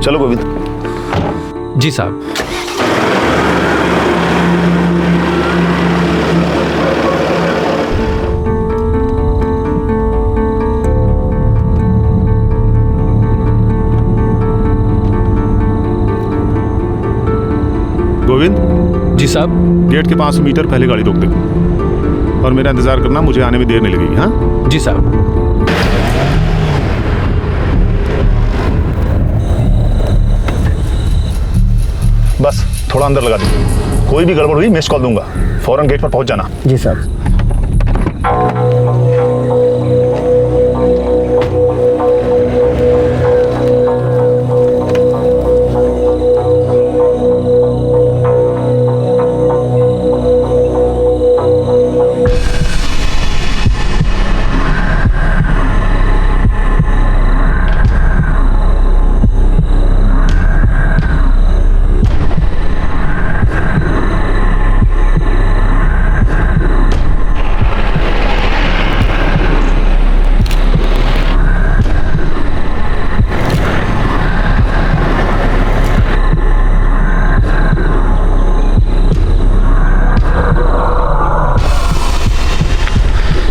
चलो गोविंद। जी साहब। गोविंद। जी साहब। गेट के 500 मीटर पहले गाड़ी रोक दे और मेरा इंतजार करना, मुझे आने में देर नहीं लगेगी। हाँ जी साहब। बस थोड़ा अंदर लगा दो, कोई भी गड़बड़ हुई मिस्ड कॉल दूंगा, फौरन गेट पर पहुंच जाना। जी साहब।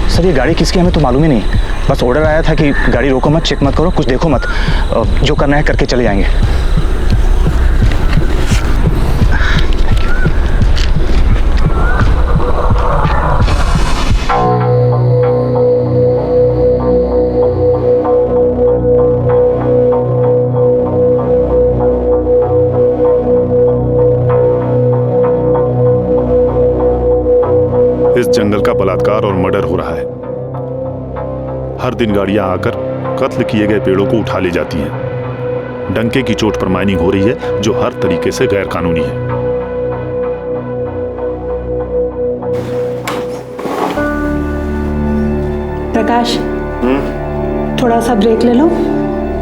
सर ये गाड़ी किसकी हमें तो मालूम ही नहीं, बस ऑर्डर आया था कि गाड़ी रोको मत, चेक मत करो, कुछ देखो मत, जो करना है करके चले जाएंगे। इस जंगल का बलात्कार और मर्डर हो रहा है। हर दिन गाड़ियां आकर कत्ल किए गए पेड़ों को उठा ले जाती हैं। डंके की चोट पर माइनिंग हो रही है जो हर तरीके से गैर कानूनी है। प्रकाश, थोड़ा सा ब्रेक ले लो,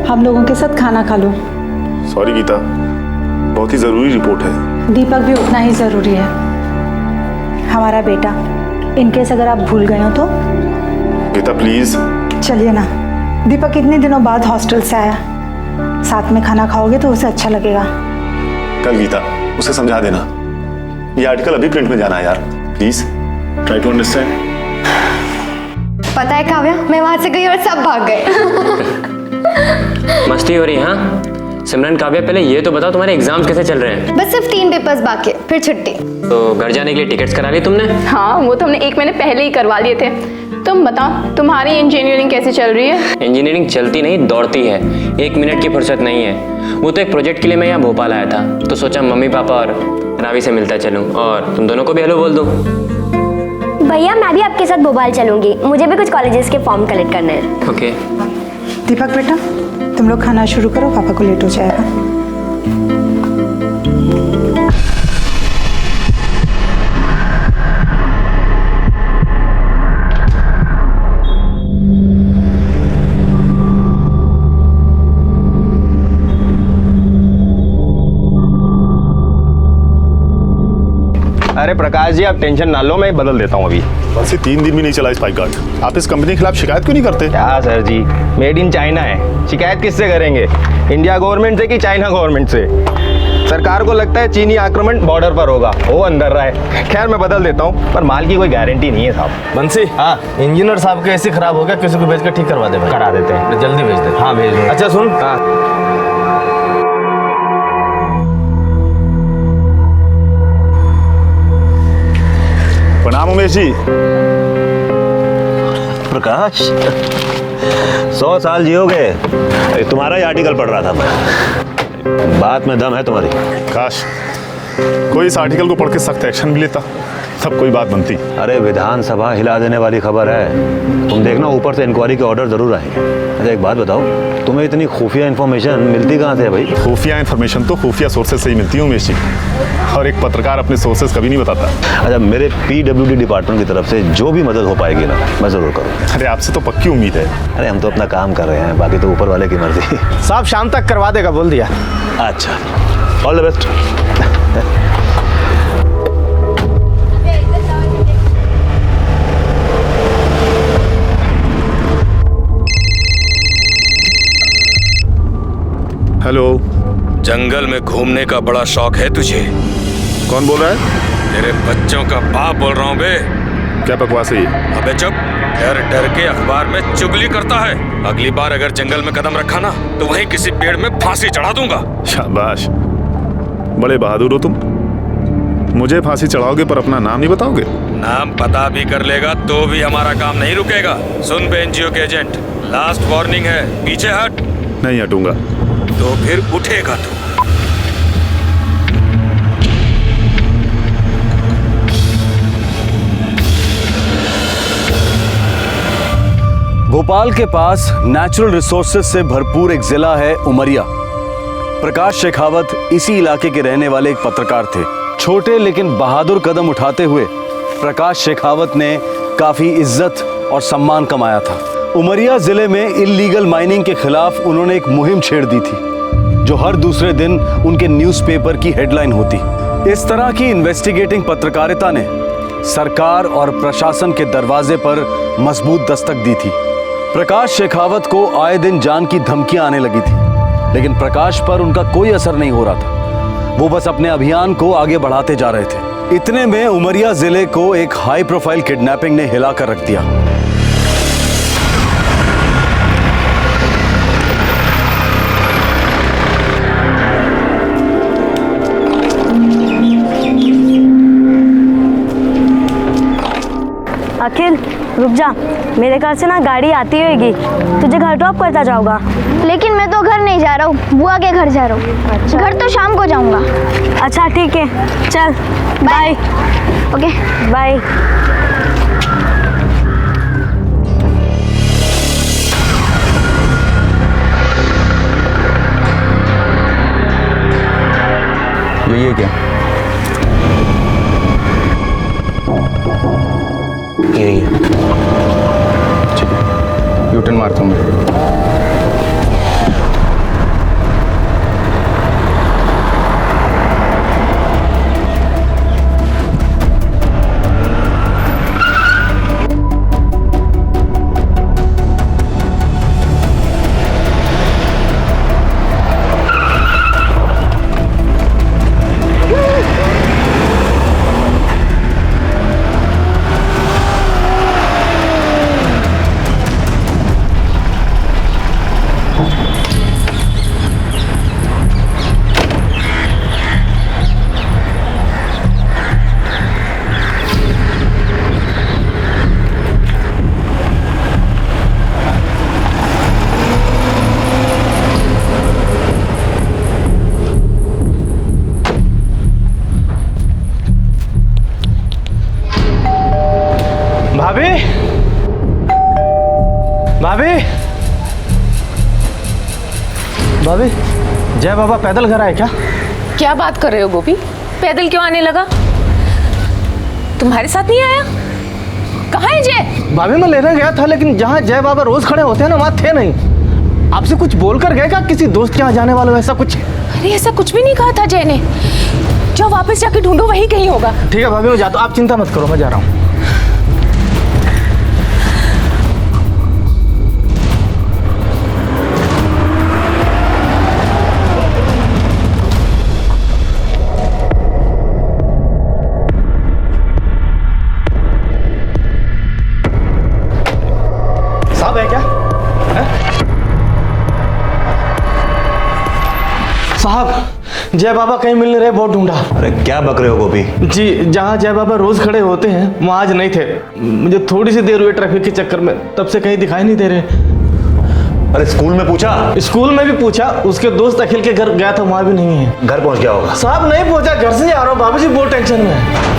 हम लोगों के साथ खाना खा लो। सॉरी गीता, बहुत ही जरूरी रिपोर्ट है। दीपक भी उतना ही जरूरी है, हमारा बेटा। इनकेस अगर आप भूल गए हो तो। गीता प्लीज। चलिए ना, दीपक इतने दिनों बाद हॉस्टल से आया, साथ में खाना खाओगे तो उसे अच्छा लगेगा। कल गीता उसे समझा देना, ये आर्टिकल अभी प्रिंट में जाना है यार, प्लीज ट्राई टू अंडरस्टैंड। पता है काव्या, मैं वहां से गई और सब भाग गए। मस्ती हो रही है? हाँ सिमरन, काव्या पहले ये तो बताओ तुम्हारे एग्जाम्स कैसे चल रहे हैं? बस सिर्फ 3 पेपर्स बाकी है, फिर छुट्टी। तो घर जाने के लिए टिकट्स करा ली तुमने? हाँ वो तो हमने 1 महीने पहले ही करवा लिए थे। तुम बताओ तुम्हारी इंजीनियरिंग कैसी चल रही है? इंजीनियरिंग चलती नहीं दौड़ती है, 1 मिनट की फुर्सत नहीं है। वो तो एक प्रोजेक्ट के लिए मैं यहाँ भोपाल आया था, तो सोचा मम्मी पापा और रावी से मिलता चलूँ और तुम दोनों को भी हेलो बोल दूँ। भैया मैं भी आपके साथ भोपाल चलूंगी, मुझे भी कुछ कॉलेजेस के फॉर्म कलेक्ट करने हैं। ओके। दीपक बेटा, तुम लोग खाना शुरू करो, पापा को लेट हो जाएगा। अरे प्रकाश जी आप टेंशन ना लो, मैं बदल देता हूँ अभी। बस ये 3 दिन भी नहीं चला स्पाइक गार्ड। आप इस कंपनी के खिलाफ शिकायत क्यों नहीं करते? क्या sir ji, made in China है, शिकायत किससे करेंगे? इंडिया गवर्नमेंट से कि चाइना गवर्नमेंट से? सरकार को लगता है चीनी आक्रमण बॉर्डर पर होगा, वो अंदर रहा है। खैर मैं बदल देता हूँ, पर माल की कोई गारंटी नहीं है साहब। बंसी, हाँ इंजीनियर साहब के ऐसे खराब हो गया, किसी को भेज कर ठीक करवा दे भाई। करा देते हैं, जल्दी भेज दे। हाँ भेज दो। अच्छा सुन, हाँ प्रणाम उमेश जी। प्रकाश 100 साल जियोगे। तुम्हारा ही आर्टिकल पढ़ रहा था मैं, बात में दम है तुम्हारी। काश कोई इस आर्टिकल को पढ़ के सख्त एक्शन भी लेता, तब कोई बात बनती। अरे विधानसभा हिला देने वाली खबर है, तुम देखना ऊपर से इंक्वायरी के ऑर्डर जरूर आएंगे। अच्छा एक बात बताओ, तुम्हें इतनी खुफिया इन्फॉर्मेशन मिलती कहाँ से है भाई? खुफिया इन्फॉर्मेशन तो खुफिया सोर्सेज से ही मिलती है उमेश जी, और एक पत्रकार अपने सोर्सेज कभी नहीं बताता। अच्छा मेरे PWD डिपार्टमेंट की तरफ से जो भी मदद हो पाएगी ना, मैं जरूर करूँ। अरे आपसे तो पक्की उम्मीद है। अरे हम तो अपना काम कर रहे हैं, बाकी तो ऊपर वाले की मर्जी। साहब शाम तक करवा देगा बोल दिया। अच्छा ऑल द बेस्ट। हेलो जंगल में घूमने का बड़ा शौक है तुझे? कौन बोल रहा है? तेरे बच्चों का बाप बोल रहा हूँ बे। क्या बकवास है ये? अबे चुप। डर डर के अखबार में चुगली करता है। अगली बार अगर जंगल में कदम रखा ना तो वहीं किसी पेड़ में फांसी चढ़ा दूंगा। शाबाश, बड़े बहादुर हो तुम। मुझे फांसी चढ़ाओगे पर अपना नाम नहीं बताओगे? नाम पता भी कर लेगा तो भी हमारा काम नहीं रुकेगा। सुन बे एनजीओ के एजेंट, लास्ट वार्निंग है, पीछे हट। नहीं हटूंगा। तो फिर उठेगा तू। भोपाल के पास नेचुरल रिसोर्सेज से भरपूर एक जिला है उमरिया। प्रकाश शेखावत इसी इलाके के रहने वाले एक पत्रकार थे। छोटे लेकिन बहादुर कदम उठाते हुए प्रकाश शेखावत ने काफी इज्जत और सम्मान कमाया था। उमरिया जिले में इल्लीगल माइनिंग के खिलाफ उन्होंने एक मुहिम छेड़ दी थी जो हर दूसरे दिन उनके न्यूज़पेपर की हेडलाइन होती। इस तरह की इन्वेस्टिगेटिंग पत्रकारिता ने सरकार और प्रशासन के दरवाजे पर मजबूत दस्तक दी थी। प्रकाश शेखावत को आए दिन जान की धमकियां आने लगी थी, लेकिन प्रकाश पर उनका कोई असर नहीं हो रहा था। वो बस अपने अभियान को आगे बढ़ाते जा रहे थे। इतने में उमरिया जिले को एक हाई प्रोफाइल किडनैपिंग ने हिलाकर रख दिया। अखिल रुक जा, मेरे घर से ना गाड़ी आती होगी, तुझे घर ड्रॉप करता जाऊंगा। लेकिन मैं तो घर नहीं जा रहा हूँ, बुआ के घर जा रहा हूँ। अच्छा। घर तो शाम को जाऊँगा। अच्छा ठीक है, चल बाय। Okay bye. ये क्या? यही है। ठीक है, यूटर्न मारता हूँ मैं। भाभी, भाभी, भाभी, जय बाबा पैदल घर आए क्या? क्या बात कर रहे हो गोपी? पैदल क्यों आने लगा? तुम्हारे साथ नहीं आया? कहाँ है जय? भाभी मैं लेने गया था, लेकिन जहाँ जय बाबा रोज खड़े होते हैं ना वहाँ थे नहीं। आपसे कुछ बोल कर गए क्या? किसी दोस्त के यहाँ जाने वाले हो ऐसा कुछ? अरे ऐसा कुछ भी नहीं कहा था जय ने। जाओ वापस जाके ढूंढो, वहीं कहीं होगा। ठीक है भाभी मैं जाता हूँ, आप चिंता मत करो, मैं जा रहा हूँ। साहब है क्या? साहब जय बाबा कहीं मिल नहीं रहे, बहुत ढूंढा। अरे क्या बक रहे हो गोपी? जी जहाँ जय बाबा रोज खड़े होते हैं वहाँ आज नहीं थे। मुझे थोड़ी सी देर हुई ट्रैफिक के चक्कर में, तब से कहीं दिखाई नहीं दे रहे। अरे स्कूल में पूछा? स्कूल में भी पूछा, उसके दोस्त अखिल के घर गया था, वहाँ भी नहीं है। घर पहुँच गया होगा? साहब नहीं पहुँचा, घर से ही आ रहा हूँ, बाबूजी बहुत टेंशन में है।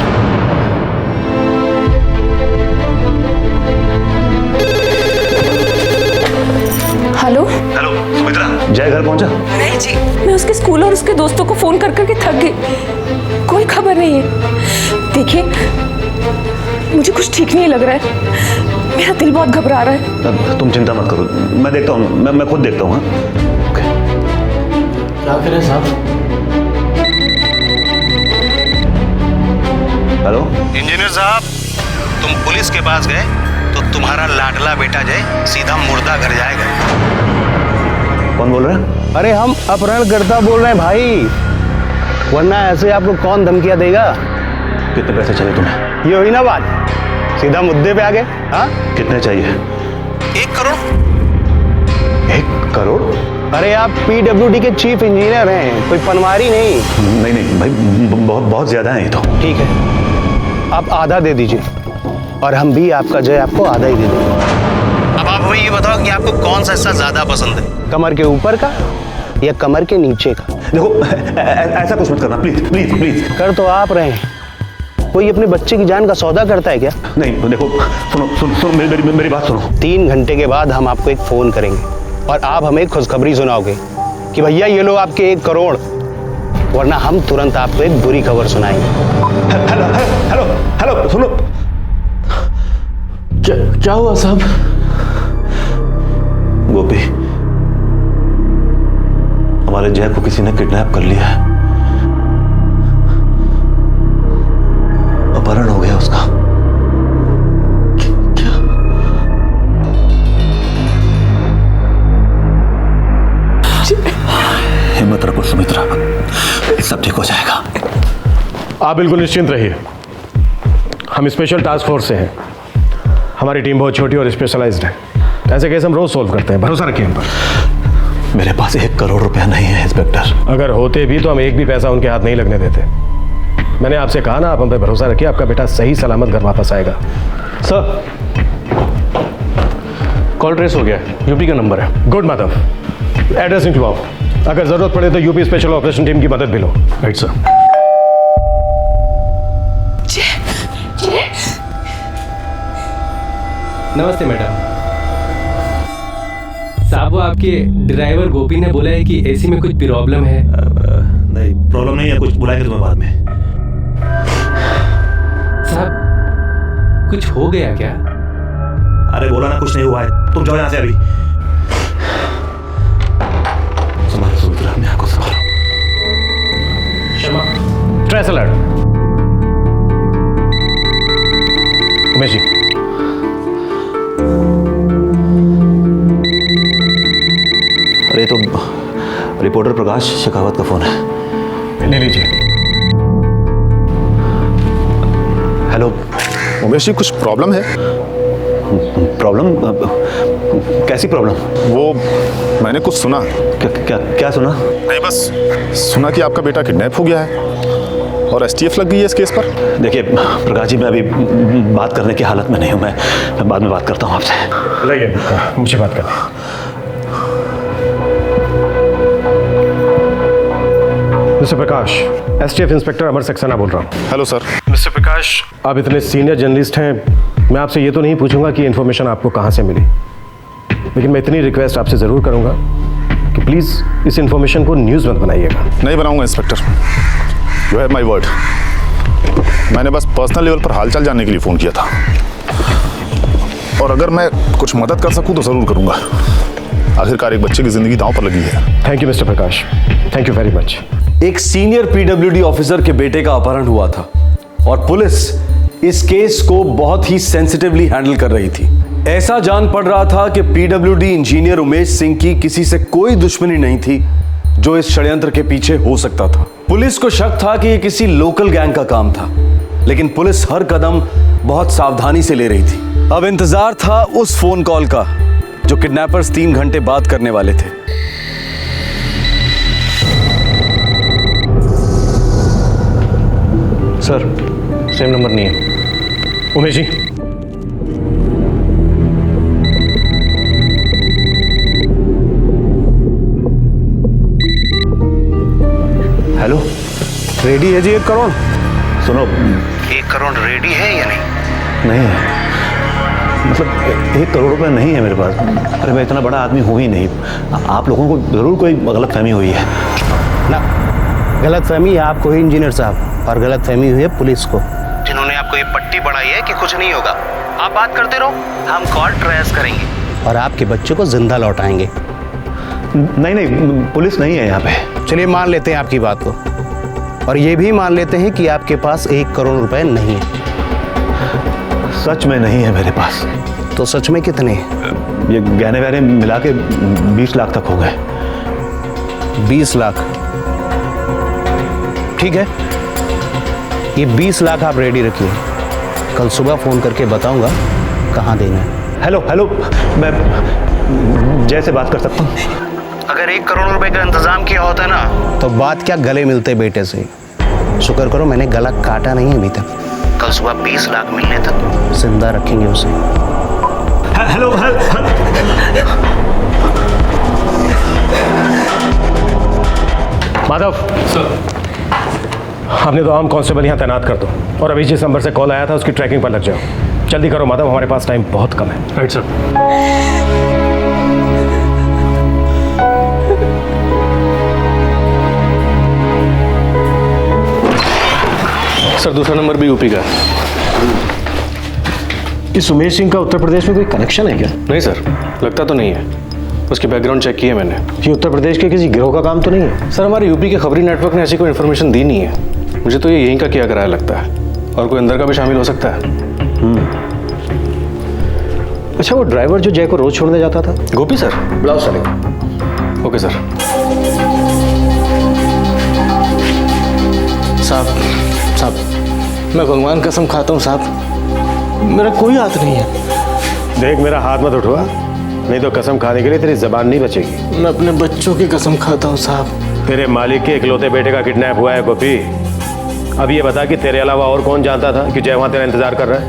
हेलो हेलो सुमित्रा, जय घर पहुंचा? नहीं जी, मैं उसके स्कूल और उसके दोस्तों को फोन कर करके थक गई, कोई खबर नहीं है। देखिए मुझे कुछ ठीक नहीं लग रहा है, मेरा दिल बहुत घबरा रहा है। तुम चिंता मत करो, मैं देखता हूँ, मैं खुद देखता हूँ। क्या करें साहब? हेलो इंजीनियर साहब, तुम पुलिस के पास गए तो तुम्हारा लाडला बेटा जय सीधा मुर्दा घर जाएगा। कौन बोल रहे हैं? अरे हम अपहरणकर्ता बोल रहे हैं भाई, वरना ऐसे आपको कौन धमकियां देगा। कितने पैसे चाहिए तुम्हें? ये हुई ना बात, सीधा मुद्दे पे आ गए। हाँ, कितने चाहिए? 1 करोड़। 1 करोड़? अरे आप PWD के चीफ इंजीनियर हैं, कोई पनवारी नहीं। नहीं नहीं भाई, बहुत ज्यादा है ये तो। ठीक है, आप आधा दे दीजिए और हम भी आपका जो है आपको आधा ही दे देंगे। अब आप हमें ये बताओ कि आपको कौन सा हिस्सा ज्यादा पसंद है, कमर के ऊपर का या कमर के नीचे का? देखो ऐसा कुछ मत करना, प्लीज प्लीज प्लीज। कर तो आप रहे हैं, कोई अपने बच्चे की जान का सौदा करता है क्या? नहीं देखो, सुनो मेरी बात सुनो। 3 घंटे के बाद हम आपको एक फोन करेंगे और आप हमें खुशखबरी सुनाओगे कि भैया ये लो आपके 1 करोड़, वरना हम तुरंत आपको एक बुरी खबर सुनाएंगे। हेलो हेलो हेलो, सुनो। क्या हुआ साहब? गोपी, हमारे जय को किसी ने किडनैप कर लिया है, अपहरण हो गया उसका। क्या? हिम्मत रखो सुमित्रा, सब ठीक हो जाएगा। आप बिल्कुल निश्चिंत रहिए, हम स्पेशल टास्क फोर्स से हैं। हमारी टीम बहुत छोटी और स्पेशलाइज्ड है, ऐसे केस हम रोज सॉल्व करते हैं, भरोसा रखिए हम पर। मेरे पास 1 करोड़ रुपया नहीं है इंस्पेक्टर। अगर होते भी तो हम एक भी पैसा उनके हाथ नहीं लगने देते। मैंने आपसे कहा ना, आप हम पे भरोसा रखिए, आपका बेटा सही सलामत घर वापस आएगा। सर, कॉल ट्रेस हो गया, यूपी का नंबर है। गुड माधव, एड्रेस निकलवाओ, अगर जरूरत पड़े तो यूपी स्पेशल ऑपरेशन टीम की मदद भी लो। Right sir. नमस्ते मैडम साहब, वो आपके ड्राइवर गोपी ने बोला है कि एसी में कुछ प्रॉब्लम है। नहीं प्रॉब्लम नहीं है, कुछ बुलाएंगे तुम्हें बाद में। साहब कुछ हो गया क्या? अरे बोला ना कुछ नहीं हुआ है, तुम जाओ यहाँ से अभी। संभालो सुमित्रा, अपने आप को संभालो। Sharma, stress alert. उमेश जी, अरे तो रिपोर्टर प्रकाश शेखावत का फोन है, ले लीजिए। हेलो उमेश जी, कुछ प्रॉब्लम है? प्रॉब्लम? कैसी प्रॉब्लम? वो मैंने कुछ सुना। क्या सुना? नहीं बस सुना कि आपका बेटा किडनैप हो गया है और STF लग गई है इस केस पर। देखिए प्रकाश जी, मैं अभी बात करने की हालत में नहीं हूँ, मैं बाद में बात करता हूँ आपसे। लाइए, मुझे बात करनी। मिस्टर प्रकाश, STF इंस्पेक्टर अमर सक्सेना बोल रहा हूँ। Hello sir. मिस्टर प्रकाश, आप इतने सीनियर जर्नलिस्ट हैं, मैं आपसे ये तो नहीं पूछूंगा कि इन्फॉर्मेशन आपको कहाँ से मिली, लेकिन मैं इतनी रिक्वेस्ट आपसे ज़रूर करूँगा कि प्लीज़ इस इन्फॉर्मेशन को न्यूज़ मत बनाइएगा। नहीं बनाऊंगा inspector, you have my word. मैंने बस पर्सनल लेवल पर हालचाल जानने के लिए फ़ोन किया था, और अगर मैं कुछ मदद कर सकूं तो ज़रूर करूंगा। आखिरकार एक बच्चे की ज़िंदगी दांव पर लगी है। Thank you mister Prakash, thank you very much. एक सीनियर PWD ऑफिसर के बेटे का अपहरण हुआ था और पुलिस इस केस को बहुत ही सेंसिटिवली हैंडल कर रही थी। ऐसा जान पड़ रहा था कि PWD इंजीनियर उमेश सिंह की किसी से कोई दुश्मनी नहीं थी जो इस षड्यंत्र के पीछे हो सकता था। पुलिस को शक था कि यह किसी लोकल गैंग का काम था, लेकिन पुलिस हर कदम बहुत सावधानी से ले रही थी। अब इंतजार था उस फोन कॉल का जो किडनैपर्स 3 घंटे बाद करने वाले थे। सर, सेम नंबर नहीं है। उमेश जी, हेलो, रेडी है जी 1 करोड़? सुनो, 1 करोड़ रेडी है या नहीं? नहीं है, मतलब 1 करोड़ रुपए नहीं है मेरे पास। अरे मैं इतना बड़ा आदमी हूँ ही नहीं, आप लोगों को जरूर कोई गलतफहमी हुई है ना। गलतफहमी है आपको ही इंजीनियर साहब, और गलतफहमी हुई है पुलिस को, जिन्होंने आपको ये पट्टी बढ़ाई है कि कुछ नहीं होगा। आप बात करते रहो, हम कॉल ट्रेस करेंगे और आपके बच्चे को जिंदा लौटाएंगे। नहीं नहीं, पुलिस नहीं है यहाँ पे। चलिए मान लेते हैं आपकी बात को, और ये भी मान लेते हैं कि आपके पास 1 करोड़ रुपए नहीं है। सच में नहीं है मेरे पास। तो सच में कितने हैं? ये गहने वहने मिला के 20 लाख तक हो गए। 20 लाख। ठीक है, ये 20 लाख आप रेडी रखिए, कल सुबह फोन करके बताऊंगा कहाँ देना है। हेलो हेलो, मैं जय से बात कर सकता हूँ? अगर 1 करोड़ रुपए का इंतजाम किया होता ना तो बात क्या गले मिलते बेटे से। शुक्र करो मैंने गला काटा नहीं है अभी तक। कल सुबह 20 लाख मिलने तक जिंदा रखेंगे उसे। हेलो माधव सर, आपने तो आर्म कांस्टेबल यहाँ तैनात कर दो और अभी जिस नंबर से कॉल आया था उसकी ट्रैकिंग पर लग जाओ। जल्दी करो माधव, हमारे पास टाइम बहुत कम है। Right sir. सर दूसरा नंबर भी यूपी का है। इस उमेश सिंह का उत्तर प्रदेश में कोई कनेक्शन है क्या? नहीं सर, लगता तो नहीं है। उसकी बैकग्राउंड चेक की है मैंने। ये उत्तर प्रदेश के किसी गिरोह का काम तो नहीं है? सर हमारे यूपी के खबरी नेटवर्क ने ऐसी कोई इन्फॉर्मेशन दी नहीं है। मुझे तो ये यहीं का किया कराया लगता है, और कोई अंदर का भी शामिल हो सकता है। अच्छा, वो ड्राइवर जो जय को रोज छोड़ने जाता था? गोपी सर। बुलाओ साले। Okay sir. साहब, मैं भगवान कसम खाता हूँ साहब, मेरा कोई हाथ नहीं है। देख, मेरा हाथ मत उठवा, नहीं तो कसम खाने के लिए तेरी जबान नहीं बचेगी। मैं अपने बच्चों की कसम खाता हूँ साहब। तेरे मालिक के इकलौते बेटे का किडनैप हुआ है गोपी। अब ये बता कि तेरे अलावा और कौन जानता था कि जय वहां तेरा इंतजार कर रहा है?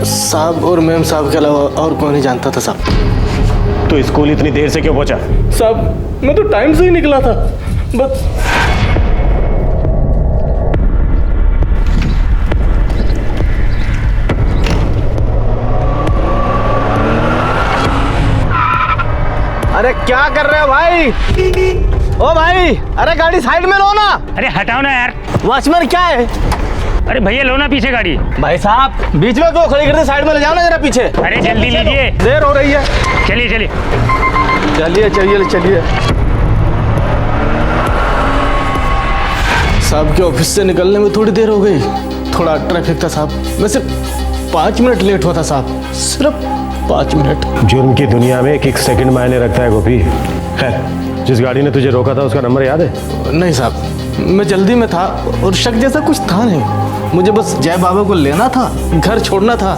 साहब और मैम साहब के अलावा और कौन ही जानता था साहब। तो स्कूल इतनी देर से क्यों पहुंचा? साहब मैं तो टाइम से ही निकला था, बस। अरे क्या कर रहे हो भाई? ओ भाई, अरे गाड़ी साइड में लो ना। अरे हटाओ ना यार। वॉचमैन क्या है? अरे भैया लो ना पीछे गाड़ी। भाई साहब बीच में क्यों खड़ी करते, साइड में ले जाओ ना जरा पीछे। अरे जल्दी लीजिए, देर हो रही है। चलिए चलिए चलिए चलिए। साहब के ऑफिस से निकलने में थोड़ी देर हो गई, थोड़ा ट्रैफिक था साहब। मैं सिर्फ 5 मिनट लेट हुआ था साहब, सिर्फ 5 मिनट। जुर्म की दुनिया में एक सेकंड मायने रखता है गोपी। खैर, जिस गाड़ी ने तुझे रोका था उसका नंबर याद है? नहीं साहब, मैं जल्दी में था और शक जैसा कुछ था नहीं। मुझे बस जय बाबा को लेना था, घर छोड़ना था।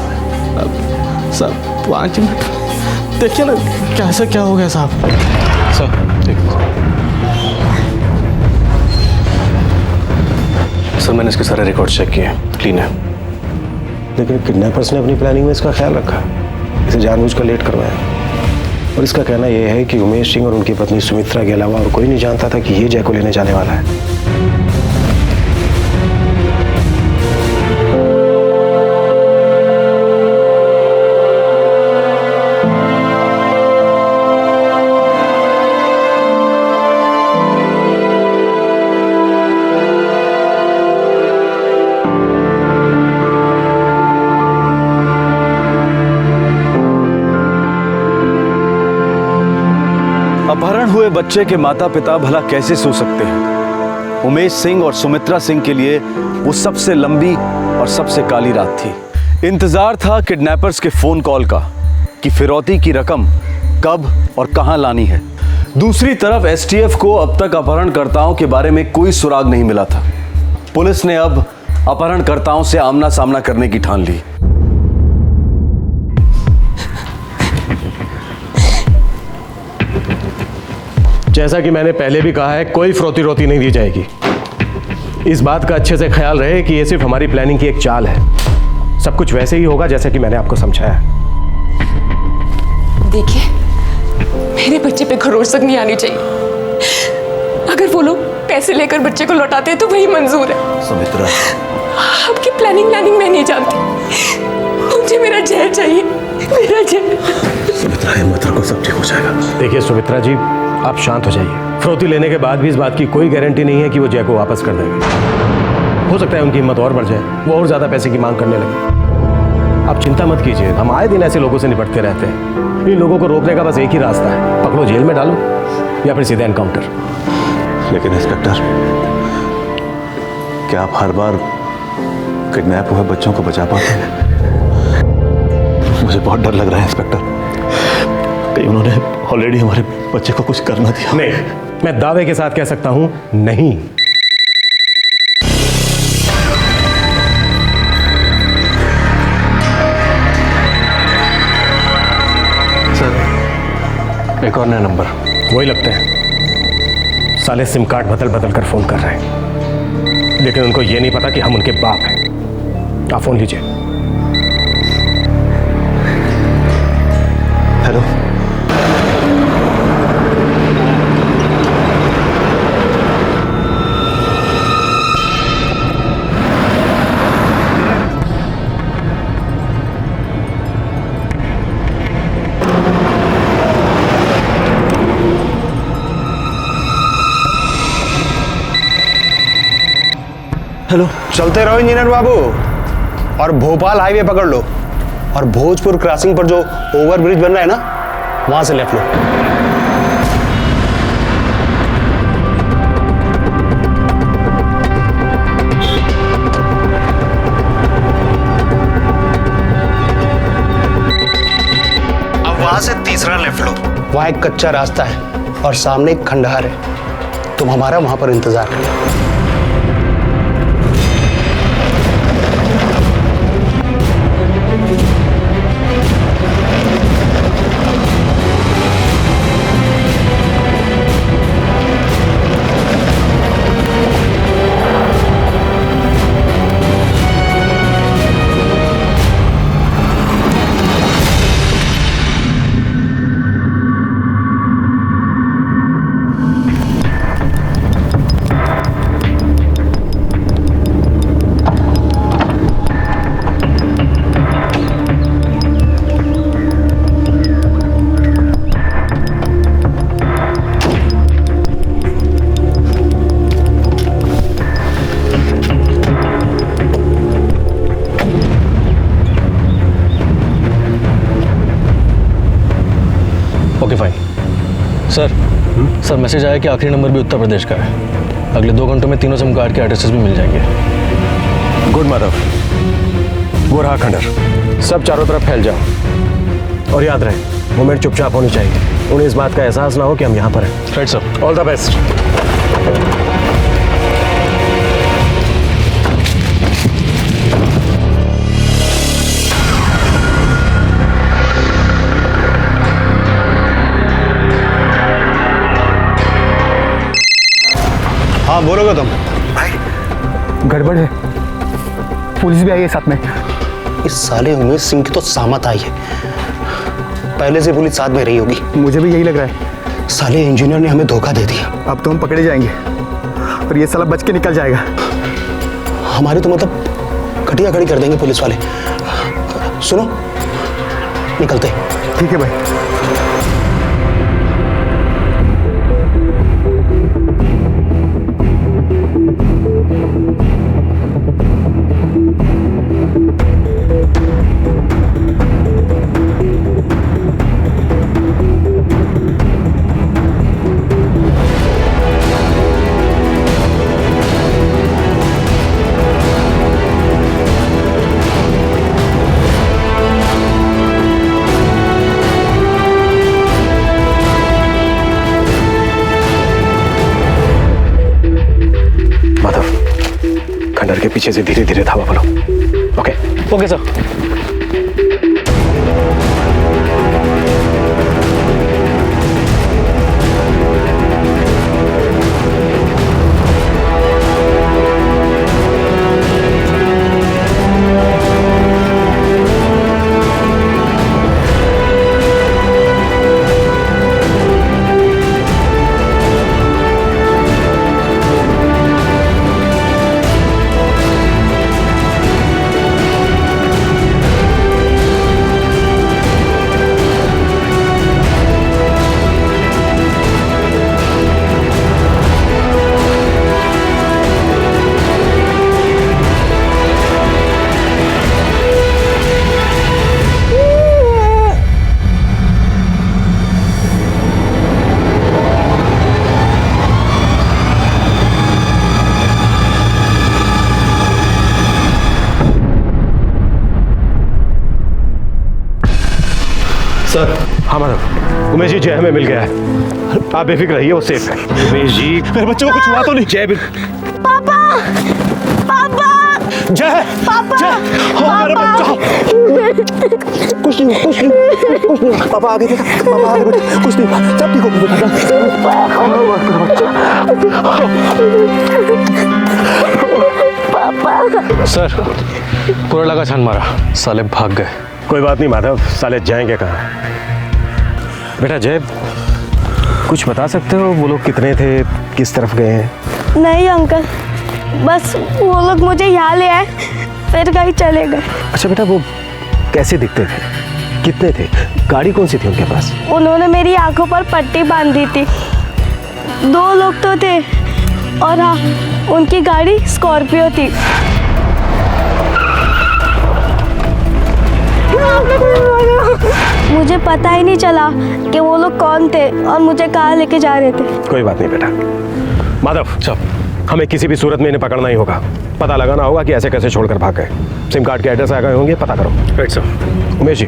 साहब 5 मिनट, देखिए ना कैसे क्या हो गया साहब। सर मैंने इसके सारे रिकॉर्ड चेक किए, क्लीन है। लेकिन किडनैपर्स ने अपनी प्लानिंग में इसका ख्याल रखा, इसे जानबूझकर लेट करवाया। और इसका कहना यह है कि उमेश सिंह और उनकी पत्नी सुमित्रा के अलावा और कोई नहीं जानता था कि ये जय को लेने जाने वाला है। अपहरण हुए बच्चे के माता पिता भला कैसे सो सकते हैं? उमेश सिंह और सुमित्रा सिंह के लिए वो सबसे लंबी और सबसे काली रात थी। इंतजार था किडनैपर्स के फोन कॉल का कि फिरौती की रकम कब और कहां लानी है। दूसरी तरफ एसटीएफ को अब तक अपहरणकर्ताओं के बारे में कोई सुराग नहीं मिला था। पुलिस ने अब अपहरणकर्ताओं से आमना सामना करने की ठान ली। जैसा कि मैंने पहले भी कहा है, कोई फ्रोती रोती नहीं दी जाएगी। इस बात का अच्छे से ख्याल रहे कि ये सिर्फ हमारी प्लानिंग की एक चाल है। सब कुछ वैसे ही होगा जैसे कि मैंने आपको समझाया। देखिए, मेरे बच्चे पे खरोच नहीं आनी चाहिए। अगर वो लोग पैसे लेकर बच्चे को लौटाते हैं तो वही मंजूर है। सुमित्रा, आपकी प्लानिंग मैं नहीं जानती। मुझे मेरा जय चाहिए, मेरा जय। सुमित्रा, हिम्मत रखो, सब ठीक हो जाएगा। देखिए सुमित्रा जी, आप शांत हो जाइए। फिरौती लेने के बाद भी इस बात की कोई गारंटी नहीं है कि वो जय को वापस कर देंगे। हो सकता है उनकी हिम्मत और बढ़ जाए, वो और ज्यादा पैसे की मांग करने लगे। आप चिंता मत कीजिए, हम आए दिन ऐसे लोगों से निपटते रहते हैं। इन लोगों को रोकने का बस एक ही रास्ता है, पकड़ो, जेल में डालो या फिर सीधा एनकाउंटर। लेकिन इंस्पेक्टर, क्या आप हर बार किडनैप हुए बच्चों को बचा पाते हैं? मुझे बहुत डर लग रहा है इंस्पेक्टर, कहीं उन्होंने ऑलरेडी हमारे बच्चे को कुछ करना दिया? नहीं, मैं दावे के साथ कह सकता हूं नहीं। सर, एक और नया नंबर। वही लगते हैं, साले सिम कार्ड बदल बदल कर फोन कर रहे हैं, लेकिन उनको ये नहीं पता कि हम उनके बाप हैं। आप फोन लीजिए। हेलो, हेलो, चलते रहो इंजीनियर बाबू और भोपाल हाईवे पकड़ लो और भोजपुर क्रॉसिंग पर जो ओवरब्रिज बन रहा है ना, वहां से लेफ्ट लो। अब वहां से तीसरा लेफ्ट लो। वहां एक कच्चा रास्ता है और सामने एक खंडहर है। तुम हमारा वहां पर इंतजार करना। Okay fine. सर, मैसेज आया कि आखिरी नंबर भी उत्तर प्रदेश का है। अगले 2 घंटों में तीनों सिम कार्ड के एड्रेसेस भी मिल जाएंगे। गुड माधव, वो रहा खंडर। सब चारों तरफ फैल जाओ और याद रहे, मूवमेंट चुपचाप होनी चाहिए। उन्हें इस बात का एहसास ना हो कि हम यहाँ पर हैं। Right sir. All the best. हाँ, बोलोगे तुम? गड़बड़ है, पुलिस भी आई है साथ में। इस साले उमेश सिंह की तो सामत आई है। पहले से पुलिस साथ में रही होगी। मुझे भी यही लग रहा है। साले इंजीनियर ने हमें धोखा दे दिया। अब तो हम पकड़े जाएंगे और ये साला बच के निकल जाएगा। हमारी तो मतलब खटिया खड़ी कर देंगे पुलिस वाले। सुनो, निकलते। ठीक है भाई। खंडर के पीछे से धीरे धीरे धावा बोलो। Okay okay sir. सर। हाँ माधव, उमेश जी जो हमें मिल गया है। आप बेफिक्र रहिए, वो सेफ है। उमेश जी, मेरे बच्चे को कुछ हुआ तो नहीं? जय पापा पापा जय पापा मेरा बच्चा। कुछ नहीं पापा आगे देखा, पापा आगे बेटा, कुछ नहीं, सब ठीक हो पापा। सर, पूरा लगा छान मारा, साले भाग गए। कोई बात नहीं माधव, साले जाएंगे कहाँ? बेटा जय, कुछ बता सकते हो वो लोग कितने थे, किस तरफ गए हैं? नहीं अंकल, बस वो लोग मुझे यहाँ ले आए, फिर कहीं चले गए। अच्छा बेटा, वो कैसे दिखते थे, कितने थे, गाड़ी कौन सी थी उनके पास? उन्होंने मेरी आंखों पर पट्टी बांधी थी। 2 लोग तो थे, और हाँ, उनकी गाड़ी स्कॉर्पियो थी। मुझे पता ही नहीं चला कि वो लोग कौन थे और मुझे कहाँ लेके जा रहे थे। कोई बात नहीं बेटा। माधव चल, हमें किसी भी सूरत में इन्हें पकड़ना ही होगा, पता लगाना होगा कि ऐसे कैसे छोड़कर भाग गए। सिम कार्ड के एड्रेस आ गए होंगे, पता करो। Right sir. उमेश जी,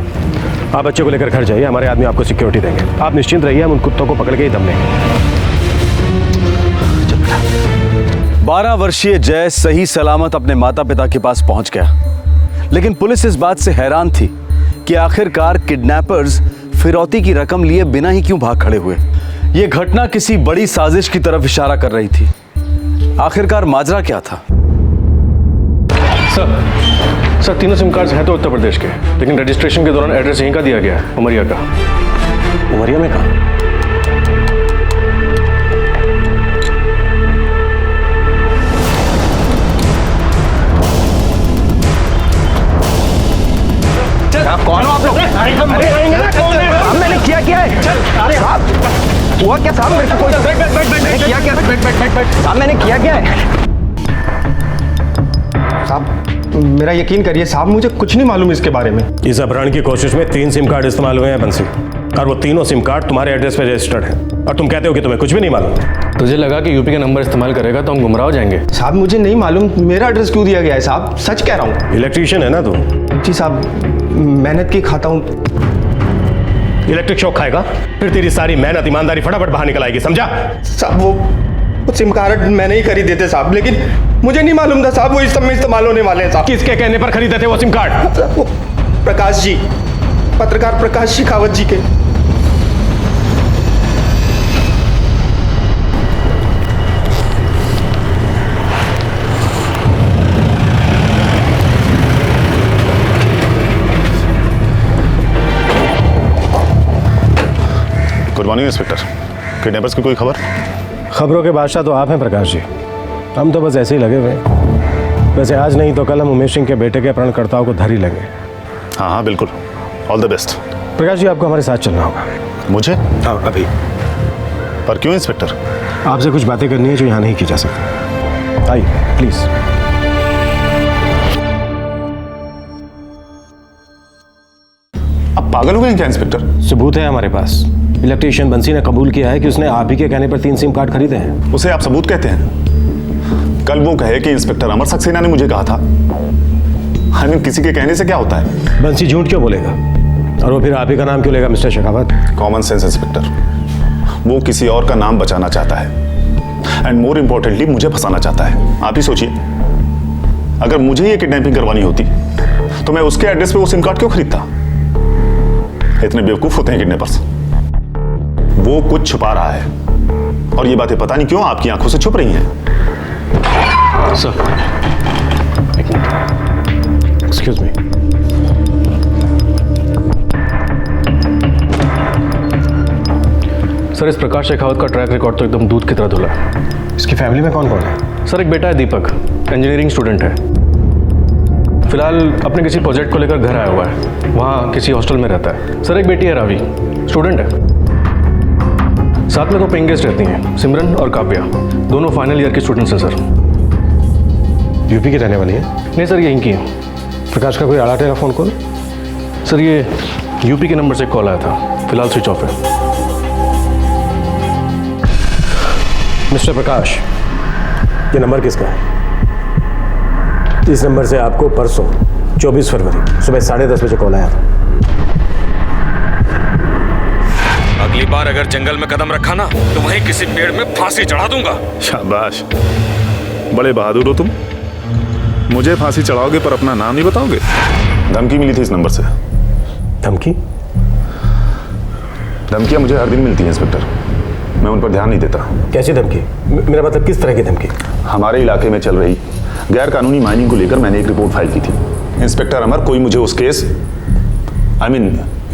आप बच्चे को लेकर घर जाइए, हमारे आदमी आपको सिक्योरिटी देंगे। आप निश्चिंत रहिए, हम उन कुत्तों को पकड़ के ही दम लेंगे। 12 वर्षीय जय सही सलामत अपने माता पिता के पास पहुंच गया, लेकिन पुलिस इस बात से हैरान थी कि आखिरकार किडनैपर्स फिरौती की रकम लिए बिना ही क्यों भाग खड़े हुए। यह घटना किसी बड़ी साजिश की तरफ इशारा कर रही थी। आखिरकार माजरा क्या था? सर, तीनों सिम कार्ड्स हैं तो उत्तर प्रदेश के, लेकिन रजिस्ट्रेशन के दौरान एड्रेस यहीं का दिया गया है, उमरिया का। उमरिया में कहाँ? आप कौन हो आप लोग? मैंने किया है? अरे साहब, हुआ क्या साहब? मेरे को कोई किया क्या? साहब मैंने किया क्या है? साहब मेरा यकीन करिए साहब, मुझे कुछ नहीं मालूम इसके बारे में। इस अपहरण की कोशिश में 3 सिम कार्ड इस्तेमाल हुए हैं बंसी, और वो तीनों सिम कार्ड तुम्हारे एड्रेस पे रजिस्टर्ड हैं, और तुम कहते हो कि तुम्हें कुछ भी नहीं मालूम। तुझे लगा कि यूपी का नंबर इस्तेमाल करेगा तो हम गुमराह हो जाएंगे? साहब मुझे नहीं मालूम मेरा एड्रेस क्यों दिया गया है साहब, सच कह रहा हूँ। इलेक्ट्रीशियन है ना तू? जी साहब, मेहनत की खाता हूँ। इलेक्ट्रिक शॉक खाएगा, फिर तेरी सारी मेहनत ईमानदारी फटाफट बाहर निकल आएगी, समझा? साहब वो सिम कार्ड मैंने ही खरीदे थे साहब, लेकिन मुझे नहीं मालूम था साहब वो इस समय इस्तेमाल होने वाले हैं साहब। किसके कहने पर खरीदे थे वो सिम कार्ड? प्रकाश जी, पत्रकार प्रकाश शेखावत जी के। गुड मॉर्निंग इंस्पेक्टर, किडनैपर्स की कोई खबर? खबरों के बादशाह तो आप हैं प्रकाश जी, हम तो बस ऐसे ही लगे हुए हैं। वैसे आज नहीं तो कल हम उमेश सिंह के बेटे के अपहरणकर्ताओं को धर ही लगे। हाँ बिल्कुल, all the best. Prakash ji आपको हमारे साथ चलना होगा। मुझे? हाँ अभी। पर क्यों इंस्पेक्टर? आपसे कुछ बातें करनी है जो यहाँ नहीं की जा सकती। आइए प्लीज। आप पागल हो गए क्या इंस्पेक्टर? सबूत है हमारे पास। इलेक्ट्रीशियन बंसी ने कबूल किया है कि उसने आप ही के कहने पर 3 सिम कार्ड खरीदे हैं। उसे आप सबूत कहते हैं? कल वो कहे कि इंस्पेक्टर अमर सक्सेना ने मुझे कहा था। हमें किसी के कहने से क्या होता है? बंसी झूठ क्यों बोलेगा, और वो फिर आप ही का नाम क्यों लेगा mister Shekhawat? Common sense inspector, वो किसी और का नाम बचाना चाहता है, एंड मोर इंपॉर्टेंटली मुझे फंसाना चाहता है। आप ही सोचिए, अगर मुझे ये किडनैपिंग करवानी होती तो मैं उसके एड्रेस पे वो सिम कार्ड क्यों खरीदता? इतने बेवकूफ होते हैं किडनैपर्स। वो कुछ छुपा रहा है, और ये बातें पता नहीं क्यों आपकी आंखों से छुप रही हैं। Sir, excuse me. सर, इस प्रकाश शेखावत का ट्रैक रिकॉर्ड तो एकदम दूध की तरह धुला है। इसकी फैमिली में कौन कौन है? सर, एक बेटा है दीपक, इंजीनियरिंग स्टूडेंट है, फिलहाल अपने किसी प्रोजेक्ट को लेकर घर आया हुआ है, वहाँ किसी हॉस्टल में रहता है। सर, एक बेटी है रावी, स्टूडेंट है, साथ में 2 पेइंग गेस्ट रहती हैं, सिमरन और काव्या, दोनों फाइनल ईयर की स्टूडेंट्स हैं सर। यूपी की रहने वाली है? नहीं सर, यहीं की है। प्रकाश का कोई आड़ा टेढ़ा फोन कॉल? सर, ये यूपी के नंबर से कॉल आया था, फिलहाल स्विच ऑफ है। मिस्टर प्रकाश, ये नंबर किसका है? इस नंबर से आपको परसों 24 फरवरी सुबह 10:30 बजे कॉल आया था। अगली बार अगर जंगल में कदम रखा ना तो वहीं किसी पेड़ में फांसी चढ़ा दूंगा। शाबाश, बड़े बहादुर हो तुम। मुझे फांसी चढ़ाओगे पर अपना नाम नहीं बताओगे? धमकी मिली थी इस नंबर से। धमकी? धमकियां मुझे हर दिन मिलती हैं इंस्पेक्टर, मैं उन पर ध्यान नहीं देता। कैसी धमकी? मेरा मतलब किस तरह की धमकी? हमारे इलाके में चल रही गैर कानूनी माइनिंग को लेकर मैंने एक रिपोर्ट फाइल की थी। इंस्पेक्टर अमर, कोई मुझे उस केस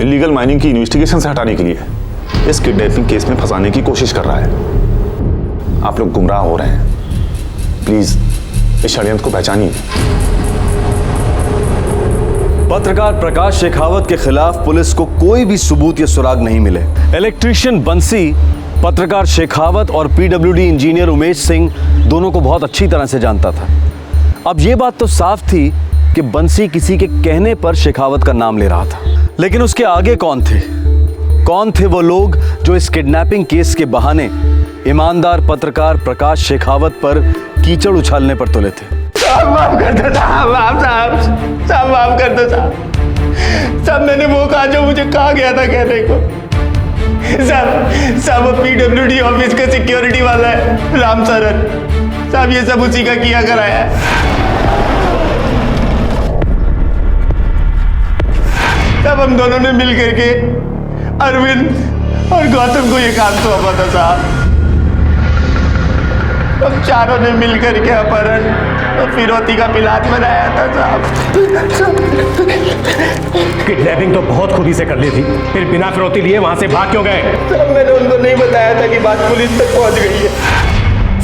इलीगल माइनिंग की इन्वेस्टिगेशन से हटाने के लिए इस किडनैपिंग केस में फंसाने की कोशिश कर रहा है। आप लोग गुमराह हो रहे हैं, प्लीज इस षड्यंत्र को पहचानिए। पत्रकार प्रकाश शेखावत के खिलाफ पुलिस को कोई भी सबूत या सुराग नहीं मिले। इलेक्ट्रीशियन बंसी पत्रकार शेखावत और पीडब्ल्यूडी इंजीनियर उमेश सिंह दोनों को बहुत अच्छी तरह से जानता था। अब यह बात तो साफ थी कि बंसी किसी के कहने पर शेखावत का नाम ले रहा था, लेकिन उसके आगे कौन थे? कौन थे वो लोग जो इस किडनैपिंग केस के बहाने ईमानदार पत्रकार प्रकाश शेखावत पर कीचड़ उछालने पर तुले थे? माफ कर दो साहब, साहब माफ कर दो साहब, मैंने वो कहा जो मुझे कहा गया था कहने को। साहब वो पीडब्ल्यूडी ऑफिस का सिक्योरिटी वाला है, राम सरन साहब, ये सब उसी का किया कराया है। तब हम दोनों ने मिल करके अरविंद और गौतम को ये काम सौंपा था साहब। हम चारों ने मिल करके अपहरण और फिरौती का प्लान बनाया था साहब। किडनैपिंग तो बहुत खुदी से कर ली थी, फिर बिना फिरौती लिए वहां से भाग क्यों गए? साहब मैंने उनको नहीं बताया था कि बात पुलिस तक पहुंच गई है।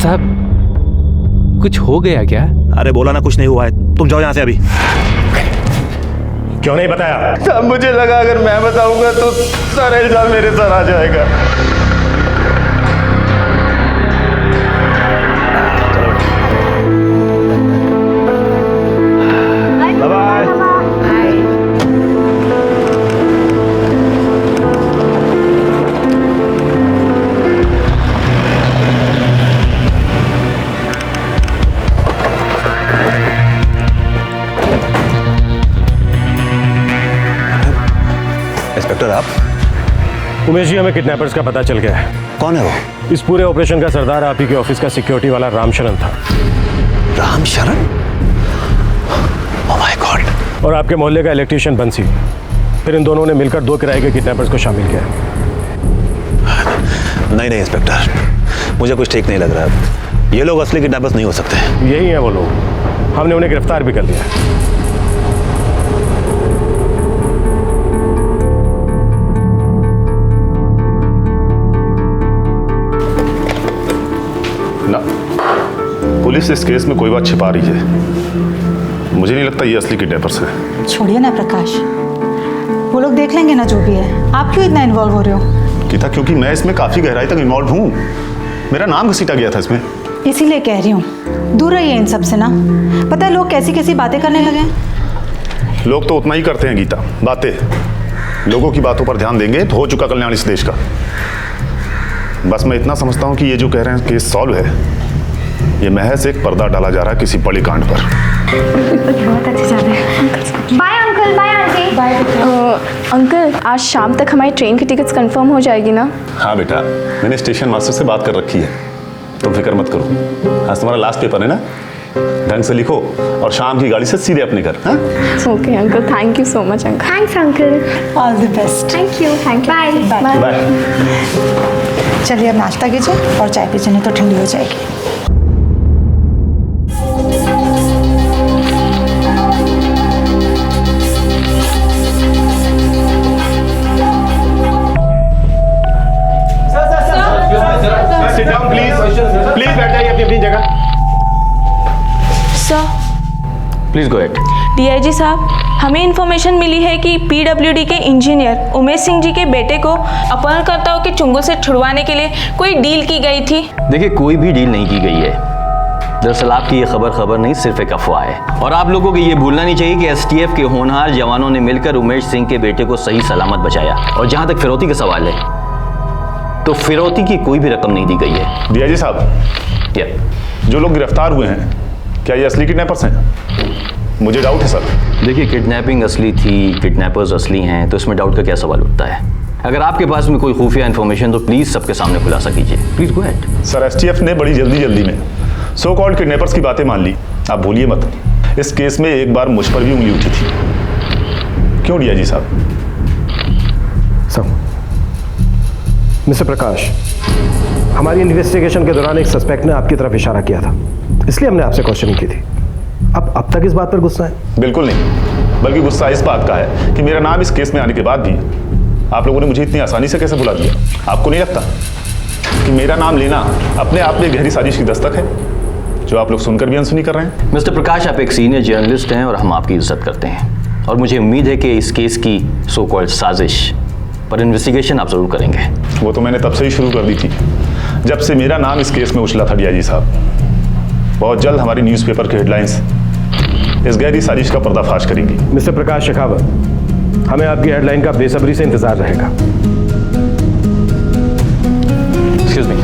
साहब कुछ हो गया क्या? अरे बोला ना कुछ नहीं हुआ है, तुम जाओ यहाँ से अभी। क्यों नहीं बताया? साहब मुझे लगा अगर मैं बताऊंगा तो सारा इल्जाम मेरे सर आ जाएगा। इंस्पेक्टर आप? उमेश जी, हमें किडनैपर्स का पता चल गया है। कौन है वो? इस पूरे ऑपरेशन का सरदार आप ही के ऑफिस का सिक्योरिटी वाला रामशरण था। रामशरण? Oh my god. और आपके मोहल्ले का इलेक्ट्रीशियन बंसी। फिर इन दोनों ने मिलकर 2 किराए के किडनैपर्स को शामिल किया। नहीं इंस्पेक्टर, मुझे कुछ ठीक नहीं लग रहा। ये लोग असली किडनैपर्स नहीं हो सकते। यही है वो लोग, हमने उन्हें गिरफ्तार भी कर लिया। ना, पुलिस इस केस में कोई बात छिपा रही है। मुझे नहीं लगता ये असली किडनैपर्स हैं। छोड़िए ना प्रकाश, वो लोग देख लेंगे ना जो भी है। आप क्यों इतना इन्वॉल्व हो रहे हो? गीता, क्योंकि मैं इसमें काफी गहराई तक इन्वॉल्व हूँ। मेरा नाम घसीटा गया था इसमें। इसीलिए कह रही हूँ, दूर रहिए इन सब से ना। पता है लोग कैसी कैसी बातें करने लगे हैं। लोग तो उतना ही करते हैं गीता, बातें। लोगों की बातों पर ध्यान देंगे तो हो चुका कल्याण इस देश का। बस मैं इतना समझता हूँ कि ये जो कह रहे हैं केस सॉल्व है, ये महज एक पर्दा डाला जा रहा है किसी बड़े कांड पर। बहुत अच्छी बात है। Bye uncle, bye aunty. Bye uncle, आज शाम तक हमारी ट्रेन की टिकट्स कंफर्म हो जाएगी ना? हाँ बेटा, मैंने स्टेशन मास्टर से बात कर रखी है, तुम फिक्र मत करो। आज तुम्हारा लास्ट पेपर है ना, ढंग से लिखो और शाम की गाड़ी से सीधे अपने घर। हाँ okay uncle, thank you so much uncle. Thanks uncle. All the best. Thank you. Bye bye. चलिए अब नाश्ता कीजिए और चाय पीजिए, नहीं तो ठंडी हो जाएगी। Sit down, please. Please बैठ जाइए अपनी जगह। Sir, please go ahead. DIG साहब, हमें इन्फॉर्मेशन मिली है कि पीडब्ल्यूडी के इंजीनियर उमेश सिंह जी के बेटे को अपहरणकर्ताओं के चुंगल से छुड़वाने के लिए कोई डील की गई थी। देखिए, कोई भी डील नहीं की गई है। दरअसल आपकी ये खबर नहीं, सिर्फ एक अफवाह है। और आप लोगों को ये भूलना नहीं चाहिए कि एसटीएफ के होनहार जवानों ने मिलकर उमेश सिंह के बेटे को सही सलामत बचाया। और जहां तक फिरौती का सवाल है, तो फिरौती की कोई भी रकम नहीं दी गई है। डीआईजी साहब, जो लोग गिरफ्तार हुए हैं, क्या ये असली किडनैपर्स हैं? मुझे डाउट है सर। देखिए, किडनैपिंग असली थी, किडनैपर्स असली हैं, तो इसमें डाउट का क्या सवाल उठता है? अगर आपके पास में कोई खुफिया इन्फॉर्मेशन तो प्लीज सबके सामने खुलासा कीजिए। Please go ahead. Sir STF ने बड़ी जल्दी में सो कॉल्ड किडनैपर्स की बातें मान ली। आप भूलिए मत, इस केस में एक बार मुझ पर भी उंगली उठी थी। क्यों डीआईजी साहब? मिस्टर प्रकाश, हमारी इन्वेस्टिगेशन के दौरान एक सस्पेक्ट ने आपकी तरफ इशारा किया था, इसलिए हमने आपसे क्वेश्चनिंग की थी। अब तक इस बात पर गुस्सा है? बिल्कुल नहीं, बल्कि गुस्सा इस बात का है कि मेरा नाम इस केस में आने के बाद भी आप लोगों ने मुझे इतनी आसानी से कैसे भुला दिया। आपको नहीं लगता कि मेरा नाम लेना अपने आप में गहरी साजिश की दस्तक है, जो आप लोग सुनकर भी अनसुनी कर रहे हैं? मिस्टर प्रकाश, आप एक सीनियर जर्नलिस्ट हैं और हम आपकी इज्जत करते हैं, और मुझे उम्मीद है कि इस केस की सो कॉल्ड साजिश पर इन्वेस्टिगेशन आप जरूर करेंगे। वो तो मैंने तब से ही शुरू कर दी थी, जब से मेरा नाम इस केस में उछला था डीआईजी साहब। बहुत जल्द हमारी न्यूज़पेपर की हेडलाइंस इस गहरी साजिश का पर्दाफाश करेंगी। मिस्टर प्रकाश शेखावत, हमें आपकी हेडलाइन का बेसब्री से इंतजार रहेगा। Excuse me.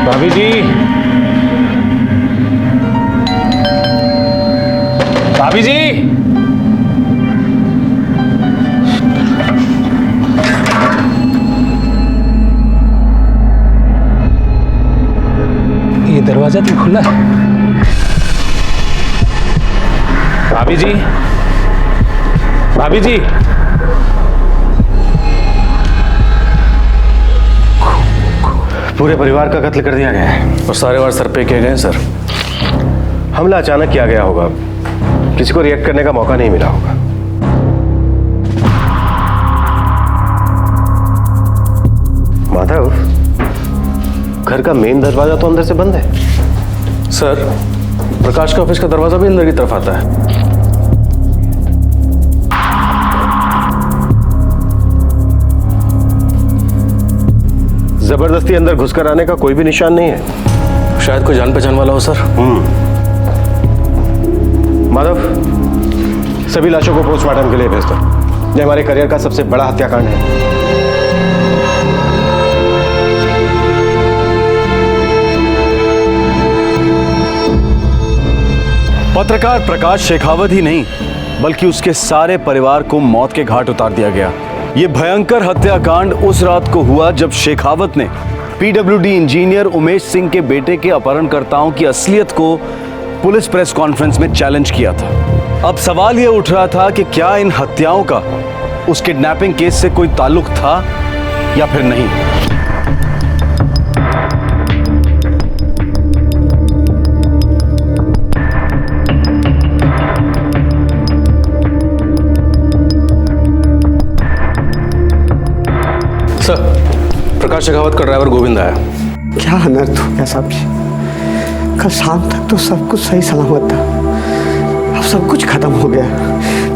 भाभी जी, भाभी जी, ये दरवाजा तो खुला है। भाभी जी, भाभी जी, पूरे परिवार का कत्ल कर दिया गया है और सारे वार सर पे किए गए हैं सर। हमला अचानक किया गया होगा, किसी को रिएक्ट करने का मौका नहीं मिला होगा। माधव, घर का मेन दरवाजा तो अंदर से बंद है। सर, प्रकाश का ऑफिस का दरवाजा भी अंदर की तरफ आता है। जबरदस्ती अंदर घुसकर आने का कोई भी निशान नहीं है। शायद कोई जान पहचान वाला हो सर। माधव, सभी लाशों को पोस्टमार्टम के लिए भेज दो। ये हमारे करियर का सबसे बड़ा हत्याकांड है। पत्रकार प्रकाश शेखावत ही नहीं, बल्कि उसके सारे परिवार को मौत के घाट उतार दिया गया। ये भयंकर हत्याकांड उस रात को हुआ जब शेखावत ने पीडब्ल्यूडी इंजीनियर उमेश सिंह के बेटे के अपहरणकर्ताओं की असलियत को पुलिस प्रेस कॉन्फ्रेंस में चैलेंज किया था। अब सवाल यह उठ रहा था कि क्या इन हत्याओं का उस किडनैपिंग केस से कोई ताल्लुक था या फिर नहीं। सर, प्रकाश शेखावत का ड्राइवर गोविंद आया। क्या अनर्थ हो गया साहब जी। कल शाम तक तो सब कुछ सही सलामत था, अब सब कुछ खत्म हो गया।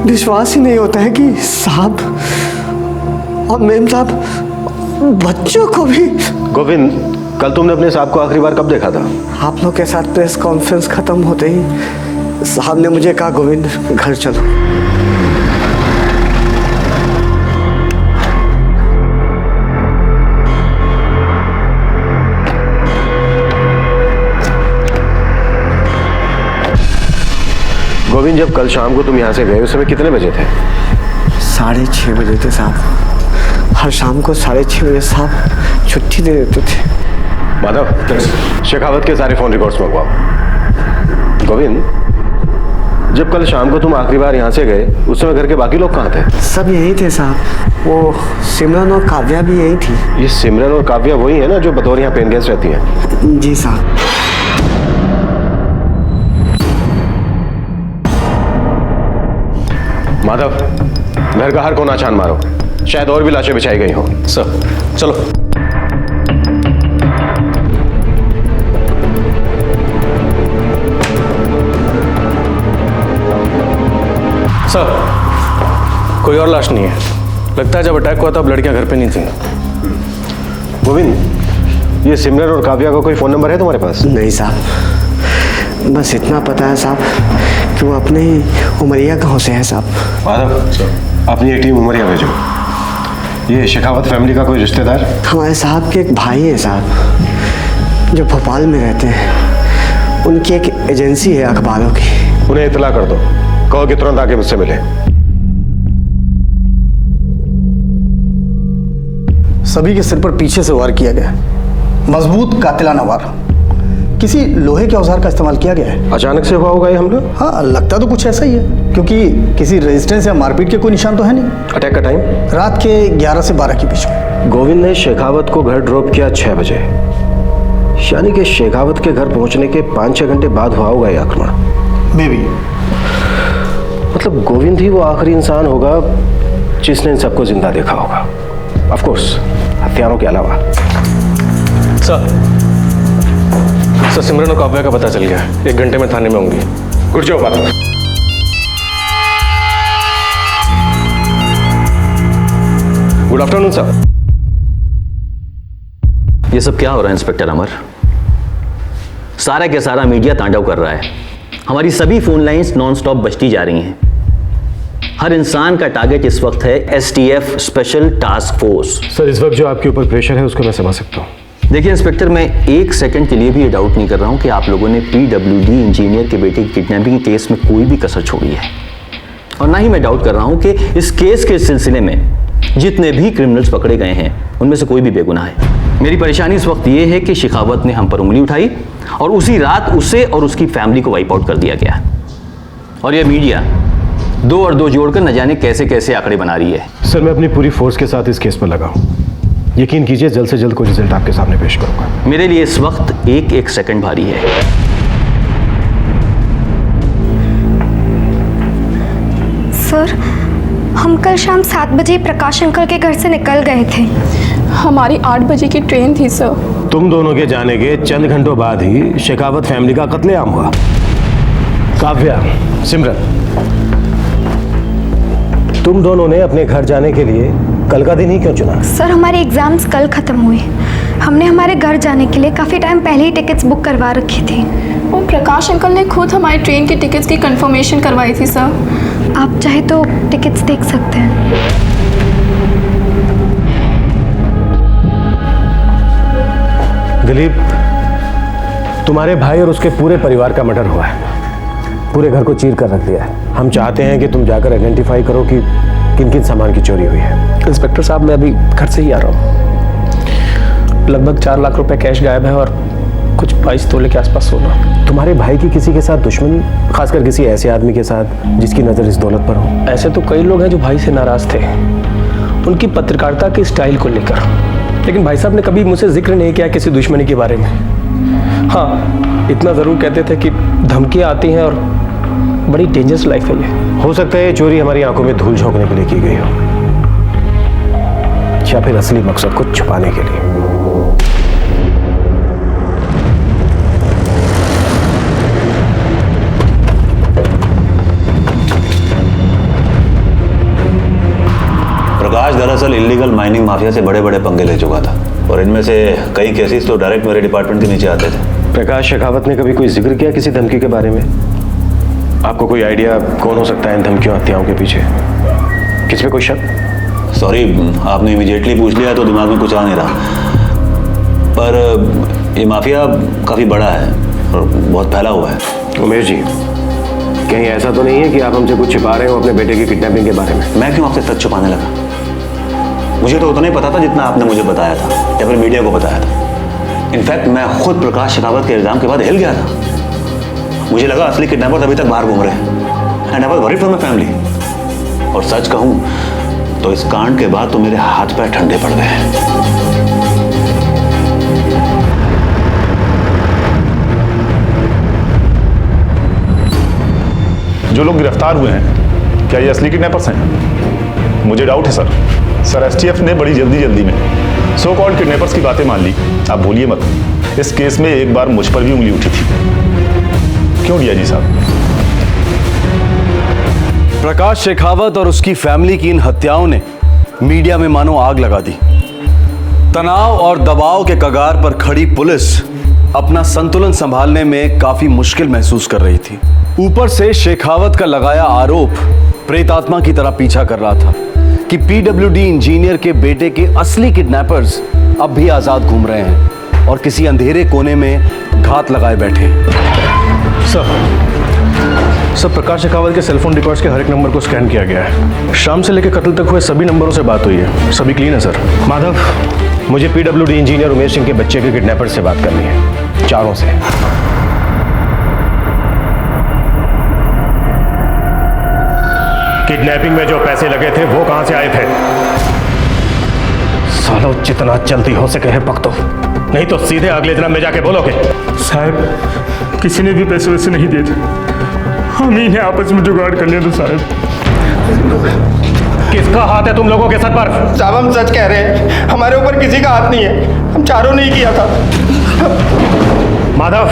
विश्वास ही नहीं होता है कि साहब और मेम साहब बच्चों को भी। गोविंद, कल तुमने अपने साहब को आखिरी बार कब देखा था? आप लोग के साथ प्रेस कॉन्फ्रेंस खत्म होते ही साहब ने मुझे कहा, गोविंद घर चलो। गोविंद, जब कल शाम को तुम यहाँ से गए उस समय कितने बजे थे? 6:30 बजे थे साहब। हर शाम को 6:30 बजे साहब छुट्टी दे देते थे। माधव, शेखावत के सारे फोन रिकॉर्ड्स मंगवाओ। गोविंद, जब कल शाम को तुम आखिरी बार यहाँ से गए उस समय घर के बाकी लोग कहाँ थे? सब यही थे साहब। वो सिमरन और काव्या भी यही थी। ये सिमरन और काव्या वही है ना जो बतौर यहाँ पेन गेस्ट रहती हैं? जी साहब। माधव, घर का हर कोना छान मारो, शायद और भी लाशें बिछाई गई हो। सर चलो। सर कोई और लाश नहीं है। लगता है जब अटैक हुआ तब लड़कियां घर पे नहीं थी। गोविंद, ये सिमरन और काव्या का कोई फोन नंबर है तुम्हारे पास? नहीं साहब, बस इतना पता है साहब कि वो अपने ही उमरिया गांव से है साहब। माधव, अपनी एक टीम उमरिया भेजो। ये शेखावत फैमिली का कोई रिश्तेदार? हमारे साहब के एक भाई है साहब, जो भोपाल में रहते हैं। उनकी एक एजेंसी है अखबारों की। उन्हें इतला कर दो, कहो कि तुरंत आके मुझसे मिले। सभी के सिर पर पीछे से वार किया गया, मजबूत कातिलाना वार। किसी लोहे के औजार का इस्तेमाल किया गया है। अचानक से हुआ होगा ये हमला? हाँ, लगता तो कुछ ऐसा ही है, क्योंकि किसी रेजिस्टेंस या मारपीट के कोई निशान तो है नहीं। अटैक का टाइम? रात के 11 से 12 के बीच में। गोविंद ने शेखावत को घर ड्रॉप किया 6 बजे, यानी कि शेखावत के घर पहुंचने के 5-6 घंटे बाद हुआ होगा ये आक्रमण। May be. मतलब गोविंद ही वो आखिरी इंसान होगा जिसने इन सबको जिंदा देखा होगा, ऑफ कोर्स हथियारों के अलावा। सर सिमरन और काव्या का पता चल गया, 1 घंटे में थाने में होंगी। Good job Madhav. Good afternoon sir. ये सब क्या हो रहा है इंस्पेक्टर अमर? सारा के सारा मीडिया तांडव कर रहा है। हमारी सभी फोन लाइंस नॉनस्टॉप बजती जा रही हैं। हर इंसान का टारगेट इस वक्त है STF special task force. Sir इस वक्त जो आपके ऊपर प्रेशर है उसको मैं समझ सकता हूँ। देखिए इंस्पेक्टर, मैं 1 सेकंड के लिए भी ये डाउट नहीं कर रहा हूँ कि आप लोगों ने पीडब्ल्यूडी इंजीनियर के बेटे की किडनैपिंग के केस में कोई भी कसर छोड़ी है, और ना ही मैं डाउट कर रहा हूँ कि इस केस के सिलसिले में जितने भी क्रिमिनल्स पकड़े गए हैं उनमें से कोई भी बेगुनाह है। मेरी परेशानी इस वक्त ये है कि शेखावत ने हम पर उंगली उठाई और उसी रात उसे और उसकी फैमिली को वाइप आउट कर दिया गया, और यह मीडिया 2 और 2 जोड़कर न जाने कैसे कैसे आंकड़े बना रही है। सर मैं अपनी पूरी फोर्स के साथ इस केस पर लगा हूँ, यकीन कीजिए जल्द से जल्द कोई रिजल्ट आपके सामने पेश करूंगा। मेरे लिए इस वक्त एक सेकंड भारी है। सर हम कल शाम 7 बजे प्रकाश अंकल के घर से निकल गए थे। हमारी 8 बजे की ट्रेन थी सर। तुम दोनों के जाने के चंद घंटों बाद ही शेखावत फैमिली का कत्लेआम हुआ। काव्या, सिमरन, तुम दोनों ने अपने घर जाने के लिए कल का दिन ही क्यों चुना? सर हमारे एग्जाम्स कल ख़त्म हुए। हमने हमारे घर जाने के लिए काफ़ी टाइम पहले ही टिकट्स बुक करवा रखी थी। वो प्रकाश अंकल ने खुद हमारी ट्रेन की टिकट्स की कंफर्मेशन करवाई थी सर। आप चाहे तो टिकट्स देख सकते हैं। दिलीप, तुम्हारे भाई और उसके पूरे परिवार का मर्डर हुआ है, पूरे घर को चीर कर रख दिया है। हम चाहते हैं कि तुम जाकर आइडेंटिफाई करो कि किन किन सामान की चोरी हुई है। इंस्पेक्टर साहब मैं अभी घर से ही आ रहा हूँ। लगभग 4 लाख रुपए कैश गायब है और कुछ 22 तोले के आसपास सोना। तुम्हारे भाई की किसी के साथ दुश्मनी, खासकर किसी ऐसे आदमी के साथ जिसकी नज़र इस दौलत पर हो? ऐसे तो कई लोग हैं जो भाई से नाराज थे उनकी पत्रकारिता के स्टाइल को लेकर, लेकिन भाई साहब ने कभी मुझसे जिक्र नहीं किया किसी दुश्मनी के बारे में। हाँ, इतना ज़रूर कहते थे कि धमकियाँ आती हैं और बड़ी डेंजरस लाइफ है ये। हो सकता है ये चोरी हमारी आंखों में धूल झोंकने के लिए की गई हो, या फिर असली मकसद को छुपाने के लिए। प्रकाश दरअसल इलीगल माइनिंग माफिया से बड़े बड़े पंगे ले चुका था, और इनमें से कई केसेस तो डायरेक्ट मेरे डिपार्टमेंट के नीचे आते थे। प्रकाश शेखावत ने कभी कोई जिक्र किया किसी धमकी के बारे में? आपको कोई आइडिया कौन हो सकता है इन धमकियों हत्याओं के पीछे? किस पे कोई शक? सॉरी, आपने इमीडिएटली पूछ लिया तो दिमाग में कुछ आ नहीं रहा, पर ये माफिया काफ़ी बड़ा है और बहुत फैला हुआ है। उमेश जी, कहीं ऐसा तो नहीं है कि आप हमसे कुछ छिपा रहे हो अपने बेटे की किडनैपिंग के बारे में? मैं क्यों आपसे सच छुपाने लगा? मुझे तो उतना ही पता था जितना आपने मुझे बताया था या फिर मीडिया को बताया था। इनफैक्ट मैं खुद प्रकाश शेखावत के इल्जाम के बाद हिल गया था। मुझे लगा असली किडनैपर्स अभी तक बाहर घूम रहे हैं, and I was worried for my family. और सच कहूं तो इस कांड के बाद तो मेरे हाथ पैर ठंडे पड़ गए हैं। जो लोग गिरफ्तार हुए हैं क्या ये असली किडनैपर्स हैं? मुझे डाउट है सर एसटीएफ ने बड़ी जल्दी में सो कॉल्ड किडनैपर्स की बातें मान ली। आप भूलिए मत, इस केस में एक बार मुझ पर भी उंगली उठी थी। क्यों डीआईजी साहब? प्रकाश शेखावत और उसकी फैमिली की इन हत्याओं ने मीडिया में मानो आग लगा दी। तनाव और दबाव के कगार पर खड़ी पुलिस अपना संतुलन संभालने में काफी मुश्किल महसूस कर रही थी। ऊपर से शेखावत का लगाया आरोप प्रेतात्मा की तरह पीछा कर रहा था कि पीडब्ल्यूडी इंजीनियर के बेटे के असली किडनैपर्स अब भी आजाद घूम रहे हैं और किसी अंधेरे कोने में घात लगाए बैठे हैं। सर प्रकाश शेखावत के सेलफोन रिकॉर्ड्स के हर एक नंबर को स्कैन किया गया है। शाम से लेकर कत्ल तक हुए सभी नंबरों से बात हुई है, सभी क्लीन है सर। माधव, मुझे पीडब्ल्यूडी इंजीनियर उमेश सिंह के बच्चे के किडनैपर से बात करनी है, चारों से। किडनैपिंग में जो पैसे लगे थे वो कहां से आए थे? सालो, जितना जल्दी हो सके है पक दो, नहीं तो सीधे अगले जन्म में जाके बोलोगे। साहब, किसी ने भी पैसे वैसे नहीं दिए थे, हम ही ने आपस में जुगाड़ कर लिया था साहब। किसका हाथ है तुम लोगों के सर पर? साहब हम सच कह रहे हैं, हमारे ऊपर किसी का हाथ नहीं है, हम चारों ने ही किया था। माधव,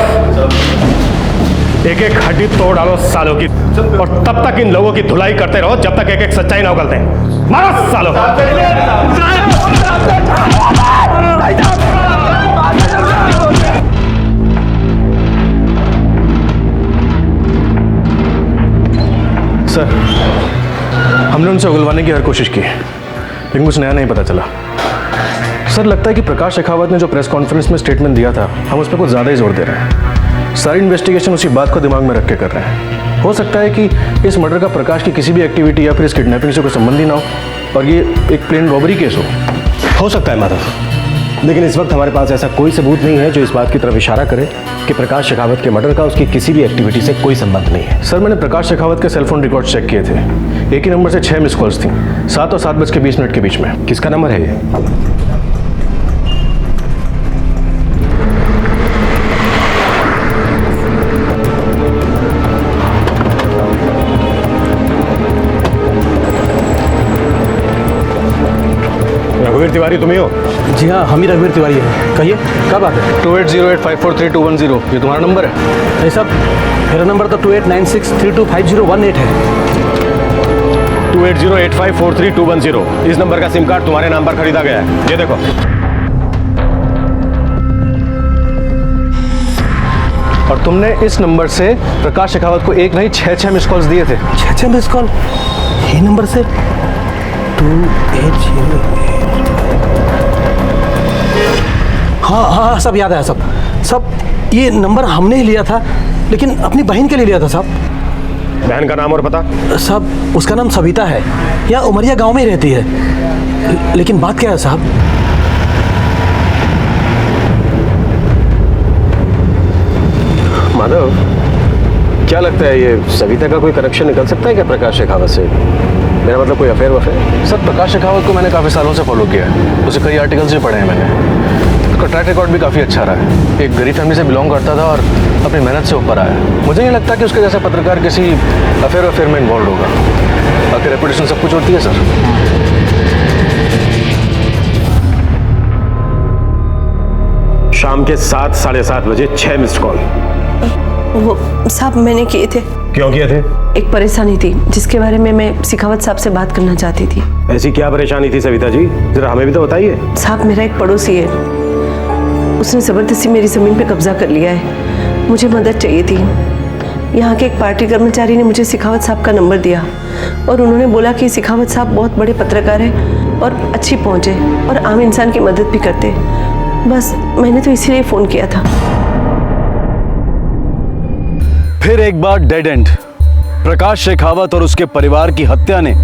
एक एक हड्डी तोड़ डालो सालों की, और तब तक इन लोगों की धुलाई करते रहो जब तक एक एक सच्चाई ना उगलते। मारो सालों। सर, हमने उनसे उगलवाने की हर कोशिश की लेकिन कुछ नया नहीं पता चला। सर, लगता है कि प्रकाश शेखावत ने जो प्रेस कॉन्फ्रेंस में स्टेटमेंट दिया था, हम उस पर कुछ ज़्यादा ही जोर दे रहे हैं। सारी इन्वेस्टिगेशन उसी बात को दिमाग में रख के कर रहे हैं। हो सकता है कि इस मर्डर का प्रकाश की किसी भी एक्टिविटी या फिर इस किडनैपिंग से कोई संबंध ही ना हो और ये एक प्लेन रॉबरी केस हो सकता है माधव, लेकिन इस वक्त हमारे पास ऐसा कोई सबूत नहीं है जो इस बात की तरफ इशारा करे कि प्रकाश शेखावत के मर्डर का उसकी किसी भी एक्टिविटी से कोई संबंध नहीं है। सर, मैंने प्रकाश शेखावत के सेलफोन रिकॉर्ड चेक किए थे। एक ही नंबर से 6 मिस कॉल्स थी, 7 और 7:20 के बीच में। किसका नंबर है ये? रघुवीर तिवारी तुम्ही हो? जी हाँ, हम ही रघुवीर तिवारी हैं। कहिए, क्या बात है? 2808543210, ये तुम्हारा नंबर है? नहीं साहब, मेरा नंबर तो 2896325018 है। 2808543210, इस नंबर का सिम कार्ड तुम्हारे नाम पर खरीदा गया है, ये देखो। और तुमने इस नंबर से प्रकाश शेखावत को एक नहीं 6 मिस कॉल्स दिए थे। 6 मिस कॉल ये नंबर से? 2808। हाँ, सब याद आया सब ये नंबर हमने ही लिया था, लेकिन अपनी बहन के लिए लिया था साहब। बहन का नाम और पता? साहब, उसका नाम सविता है, यहाँ उमरिया गांव में ही रहती है। लेकिन बात क्या है साहब? माधव, क्या लगता है ये सविता का कोई कनेक्शन निकल सकता है क्या प्रकाश शेखावत से? मेरा मतलब कोई अफेयर वफेयर? सर, प्रकाश शेखावत को मैंने काफ़ी सालों से फॉलो किया है, उसे कई आर्टिकल्स भी पढ़े हैं मैंने। उसका ट्रैक रिकॉर्ड भी काफ़ी अच्छा रहा है। एक गरीब फैमिली से बिलोंग करता था और अपनी मेहनत से ऊपर आया। मुझे नहीं लगता कि उसके जैसा पत्रकार किसी अफेयर वफेयर में इन्वॉल्व होगा। बाकी रेपुटेशन सब कुछ होती है सर। शाम के 7, 7:30 बजे 6 मिस्ड कॉल। वो साहब मैंने किए थे। क्यों किए थे? एक परेशानी थी जिसके बारे में मैं शेखावत साहब से बात करना चाहती थी। ऐसी क्या परेशानी थी सविता जी, जरा हमें भी तो बताइए। साहब, मेरा एक पड़ोसी है, उसने ज़बरदस्ती मेरी ज़मीन पे कब्जा कर लिया है। मुझे मदद चाहिए थी। यहाँ के एक पार्टी कर्मचारी ने मुझे शेखावत साहब का नंबर दिया और उन्होंने बोला कि शेखावत साहब बहुत बड़े पत्रकार हैं और अच्छी पहुँच है और आम इंसान की मदद भी करते। बस मैंने तो इसीलिए फ़ोन किया था। फिर एक बार डेड एंड। प्रकाश शेखावत और उसके परिवार की हत्या ने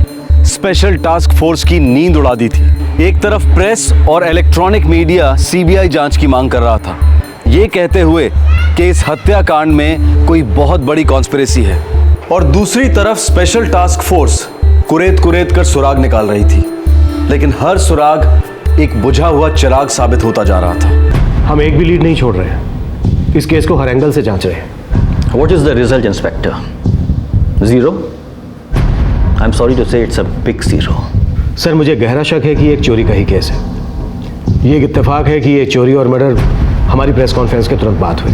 स्पेशल टास्क फोर्स की नींद उड़ा दी थी। एक तरफ प्रेस और इलेक्ट्रॉनिक मीडिया सीबीआई जांच की मांग कर रहा था, ये कहते हुए कि इस हत्याकांड में कोई बहुत बड़ी कॉन्स्पिरेसी है, और दूसरी तरफ स्पेशल टास्क फोर्स कुरेद कर सुराग निकाल रही थी, लेकिन हर सुराग एक बुझा हुआ चिराग साबित होता जा रहा था। हम एक भी लीड नहीं छोड़ रहे हैं, इस केस को हर एंगल से जांच रहे हैं। What is the result, Inspector? 0? I am sorry to say it's a big zero. Sir मुझे गहरा शक है कि एक चोरी का ही केस है। ये एक इत्तेफाक है कि ये चोरी और मर्डर हमारी प्रेस कॉन्फ्रेंस के तुरंत बाद हुए,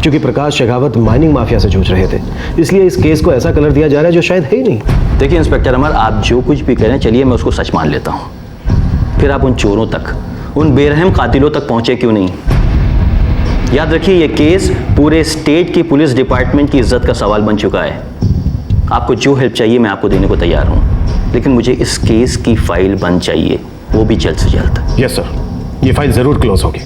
क्योंकि प्रकाश शेखावत माइनिंग माफिया से जूझ रहे थे, इसलिए इस केस को ऐसा कलर दिया जा रहा है जो शायद है ही नहीं। देखिए इंस्पेक्टर अमर, आप जो कुछ भी करें, चलिए मैं उसको सच मान लेता हूँ, फिर आप उन चोरों तक, उन बेरहम कातिलों तक पहुंचे क्यों नहीं? याद रखिए ये केस पूरे स्टेट की पुलिस डिपार्टमेंट की इज्जत का सवाल बन चुका है। आपको जो हेल्प चाहिए मैं आपको देने को तैयार हूँ, लेकिन मुझे इस केस की फाइल बंद चाहिए, वो भी जल्द से जल्द। यस सर, ये फाइल जरूर क्लोज होगी।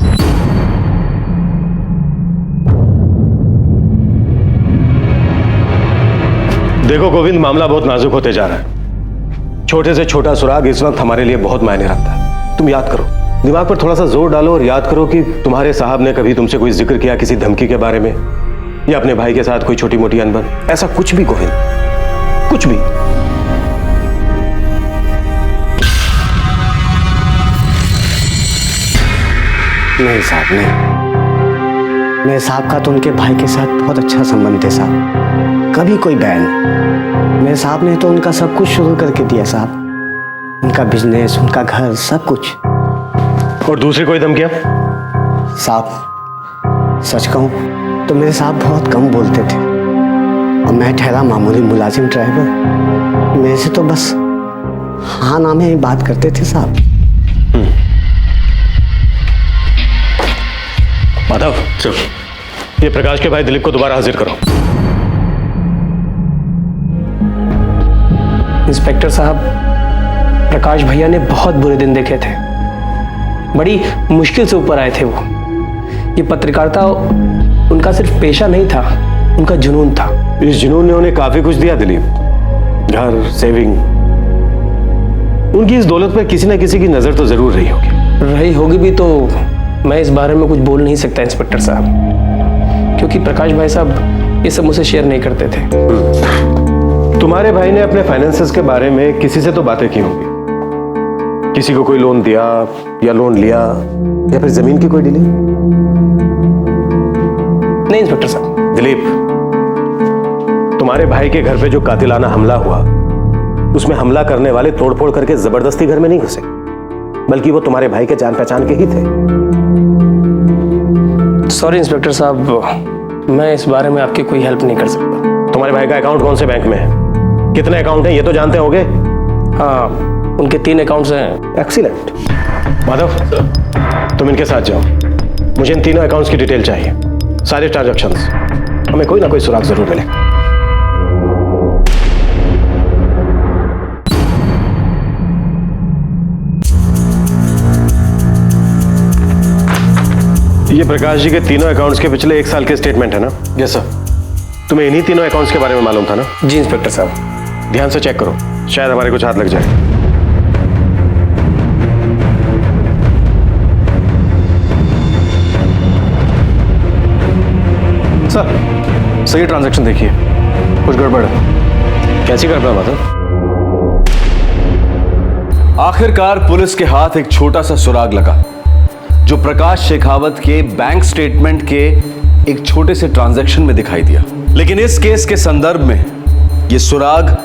देखो गोविंद, मामला बहुत नाजुक होते जा रहा है। छोटे से छोटा सुराग इस वक्त हमारे लिए बहुत मायने रखता है। तुम याद करो, दिमाग पर थोड़ा सा जोर डालो और याद करो कि तुम्हारे साहब ने कभी तुमसे कोई जिक्र किया किसी धमकी के बारे में, या अपने भाई के साथ कोई छोटी मोटी अनबन, ऐसा कुछ भी गोविंद, कुछ भी। नहीं साहब, नहीं। मेरे साहब का तो उनके भाई के साथ बहुत अच्छा संबंध है साहब, कभी कोई बैन। मेरे साहब ने तो उनका सब कुछ शुरू करके दिया साहब, उनका बिजनेस, उनका घर, सब कुछ। और दूसरी कोई धमकियां? साहब सच कहूं तो मेरे साहब बहुत कम बोलते थे, और मैं ठहरा मामूली मुलाजिम ड्राइवर, मेरे से तो बस हाँ ना में ही बात करते थे साहब। माधव, ये प्रकाश के भाई दिलीप को दोबारा हाजिर करो। इंस्पेक्टर साहब, प्रकाश भैया ने बहुत बुरे दिन देखे थे, बड़ी मुश्किल से ऊपर आए थे वो। ये पत्रकारिता उनका सिर्फ पेशा नहीं था, उनका जुनून था। इस जुनून ने उन्हें काफी कुछ दिया दिलीप, घर, सेविंग। उनकी इस दौलत पर किसी न किसी की नजर तो जरूर रही होगी भी तो मैं इस बारे में कुछ बोल नहीं सकता इंस्पेक्टर साहब, क्योंकि प्रकाश भाई साहब ये सब मुझसे शेयर नहीं करते थे। तुम्हारे भाई ने अपने फाइनेंसेस के बारे में किसी से तो बातें की होंगी, किसी को कोई लोन दिया या लोन लिया, या फिर जमीन की कोई डीलिंग? नहीं इंस्पेक्टर साहब। दिलीप, तुम्हारे भाई के घर पे जो कातिलाना हमला हुआ, उसमें हमला करने वाले तोड़फोड़ करके जबरदस्ती घर में नहीं घुसे, बल्कि वो तुम्हारे भाई के जान पहचान के ही थे। सॉरी इंस्पेक्टर साहब, मैं इस बारे में आपकी कोई हेल्प नहीं कर सकता। तुम्हारे भाई का अकाउंट कौन से बैंक में है? कितने अकाउंट हैं ये तो जानते होंगे? हाँ, उनके 3 अकाउंट्स हैं। एक्सीलेंट। माधव, तुम इनके साथ जाओ, मुझे इन तीनों अकाउंट्स की डिटेल चाहिए, सारे ट्रांजैक्शंस। हमें कोई ना कोई सुराग जरूर मिले। ये प्रकाश जी के तीनों अकाउंट्स के पिछले 1 साल के स्टेटमेंट है ना? Yes sir. तुम्हें इन्हीं तीनों अकाउंट्स के बारे में मालूम था ना? जी इंस्पेक्टर साहब। ध्यान से चेक करो, शायद हमारे कुछ हाथ लग जाए। सर, सही ट्रांजैक्शन देखिए, कुछ गड़बड़ है। कैसी गड़बड़ माधव? आखिरकार पुलिस के हाथ एक छोटा सा सुराग लगा, जो प्रकाश शेखावत के बैंक स्टेटमेंट के एक छोटे से ट्रांजैक्शन में दिखाई दिया। लेकिन इस केस के संदर्भ में यह सुराग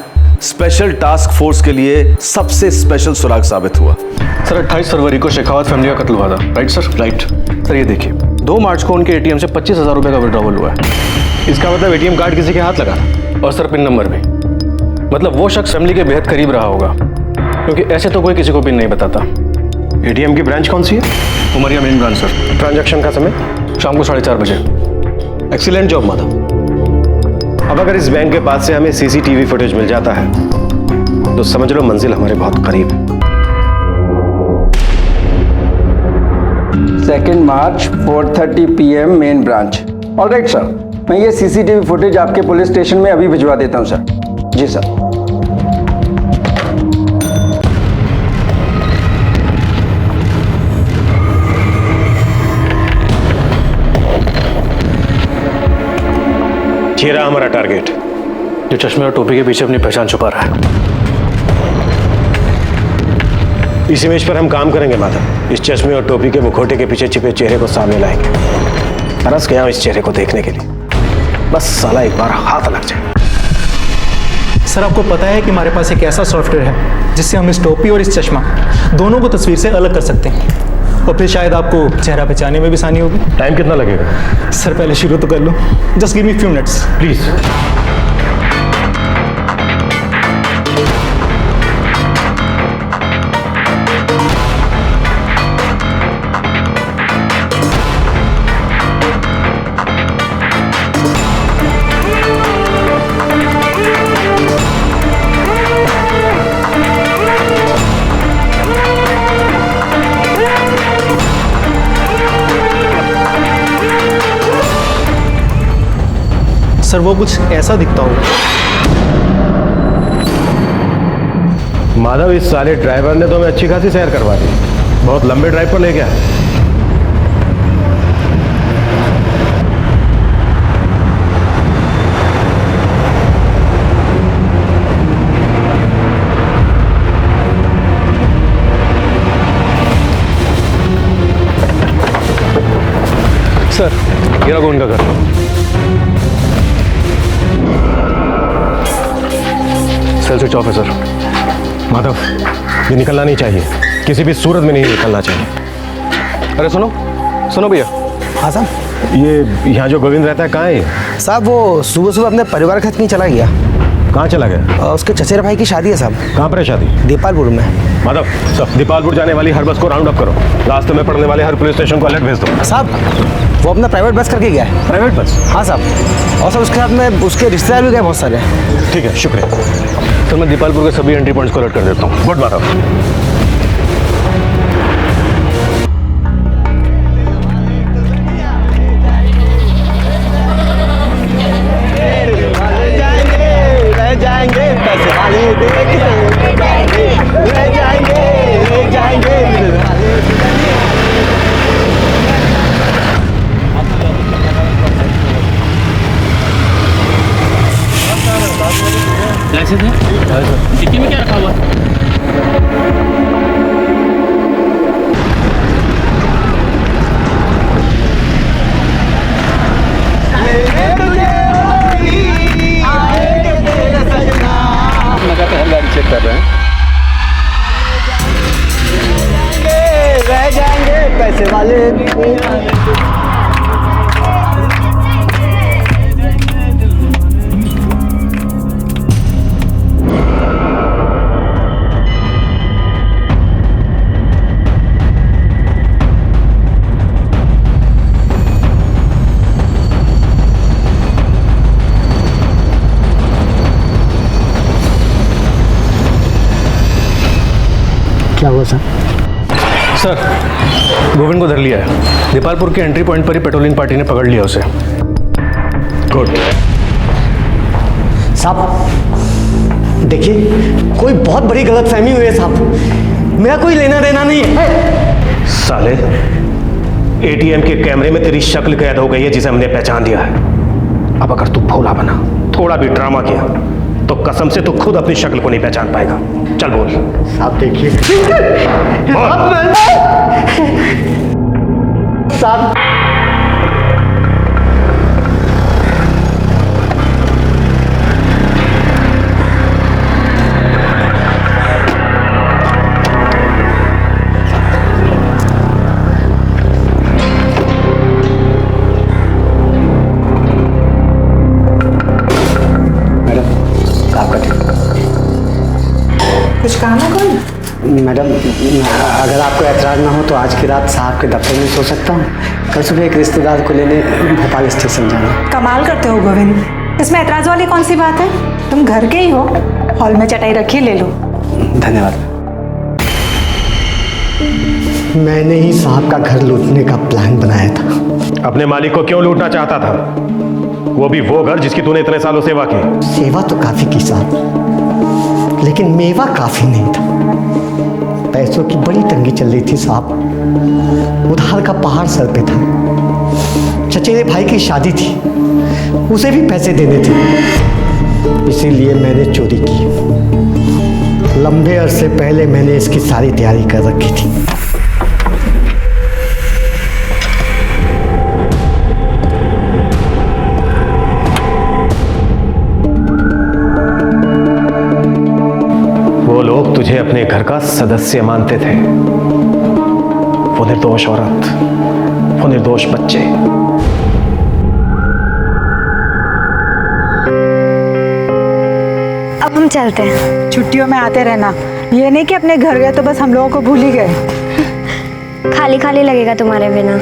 स्पेशल टास्क फोर्स के लिए सबसे स्पेशल सुराग साबित हुआ। सर 28 फरवरी को शेखावत फैमिली का कत्ल हुआ था, राइट सर? Right sir. ये देखिए, 2 मार्च को उनके एटीएम से 25,000 रुपए का विड्रॉवल हुआ है। इसका मतलब एटीएम कार्ड किसी के हाथ लगा, और सर पिन नंबर भी। मतलब वो शख्स फैमिली के बेहद करीब रहा होगा, क्योंकि ऐसे तो कोई किसी को पिन नहीं बताता। एटीएम की ब्रांच कौन सी है? Umaria main branch sir. Transaction का समय? शाम को 4:30 बजे। Excellent job Madhav. अब अगर इस बैंक के पास से हमें सीसीटीवी फुटेज मिल जाता है तो समझ लो मंजिल हमारे बहुत करीब है। 2 मार्च 4:30 PM main branch. Alright sir, मैं ये सीसीटीवी फुटेज आपके पुलिस स्टेशन में अभी भिजवा देता हूँ सर। जी सर। ये रहा हमारा टारगेट, जो चश्मे और टोपी के पीछे अपनी पहचान छुपा रहा है। इस इमेज पर हम काम करेंगे माधव। इस चश्मे और टोपी के मुखौटे के पीछे छिपे चेहरे को सामने लाएंगे। तरस गया हूं इस चेहरे को देखने के लिए, बस साला एक बार हाथ लग जाए। सर आपको पता है कि हमारे पास एक ऐसा सॉफ्टवेयर है जिससे हम इस टोपी और इस चश्मा दोनों को तस्वीर से अलग कर सकते हैं और फिर शायद आपको चेहरा पहचानने में भी आसानी होगी। टाइम कितना लगेगा? सर पहले शुरू तो कर लो, just give me few minutes please. Sir वो कुछ ऐसा दिखता हो। माधव, इस साले ड्राइवर ने तो मैं अच्छी खासी सैर करवा दी। बहुत लंबे ड्राइव पर ले गया। सर ये रहा उनका घर। सेल स्विच ऑफ है सर। माधव, ये निकलना नहीं चाहिए, किसी भी सूरत में नहीं निकलना चाहिए। अरे सुनो सुनो भैया। हाँ साहब। ये यहाँ जो गोविंद रहता है कहाँ है? साहब वो सुबह सुबह अपने परिवार के साथ नहीं चला गया। कहाँ चला गया? उसके चचेरे भाई की शादी है साहब। कहाँ पर है शादी? दीपालपुर में। माधव, सब दीपालपुर जाने वाली हर बस को राउंड अप करो। रास्ते में पड़ने वाले हर पुलिस स्टेशन को अलर्ट भेज दो। साहब वो अपना प्राइवेट बस करके गया है। Private bus? हाँ साहब। और सब उसके साथ में उसके रिश्तेदार भी गए बहुत सारे। ठीक है, शुक्रिया। सर मैं दीपालपुर के सभी एंट्री पॉइंट्स को अलर्ट कर देता हूँ। गुड माधव। डिक्की में क्या रखा हुआ? लगा तो हम गाड़ी चेक कर रहे हैं। रह जाएंगे पैसे वाले। क्या हुआ सर? सर गोविंद को धर लिया है। दीपालपुर के एंट्री पॉइंट पर ही पेट्रोलिंग पार्टी ने पकड़ लिया उसे। गुड। साहब देखिए, कोई बहुत बड़ी गलतफहमी हुई है साहब। मेरा कोई लेना देना नहीं है। साले, एटीएम के कैमरे में तेरी शक्ल कैद हो गई है जिसे हमने पहचान लिया है। अब अगर तू भोला बना, थोड़ा भी ड्रामा किया, तो कसम से तू खुद अपनी शक्ल को नहीं पहचान पाएगा। चल बोल। साहब देखिए। साहब कुछ काम है कोई? मैडम, अगर आपको एतराज़ ना हो तो आज की रात साहब के दफ्तर में सो सकता हूँ। कल सुबह एक रिश्तेदार को लेने भोपाल स्टेशन जाना। कमाल करते हो गोविंद, इसमें एतराज वाली कौन सी बात है? तुम घर के ही हो, हॉल में चटाई रखी, ले लो। धन्यवाद। मैंने ही साहब का घर लूटने का प्लान बनाया था। अपने मालिक को क्यों लूटना चाहता था? वो भी वो घर जिसकी तूने इतने सालों सेवा की। सेवा तो काफी की साहब, लेकिन मेवा काफी नहीं था। पैसों की बड़ी तंगी चल रही थी साहब। उधार का पहाड़ सर पे था। चचेरे भाई की शादी थी, उसे भी पैसे देने थे। इसीलिए मैंने चोरी की। लंबे अरसे पहले मैंने इसकी सारी तैयारी कर रखी थी। मुझे अपने घर का सदस्य मानते थे। वो निर्दोष औरत, वो निर्दोष बच्चे। अब हम चलते हैं। छुट्टियों में आते रहना, ये नहीं कि अपने घर गए तो बस हम लोगों को भूल ही गए। खाली खाली लगेगा तुम्हारे बिना।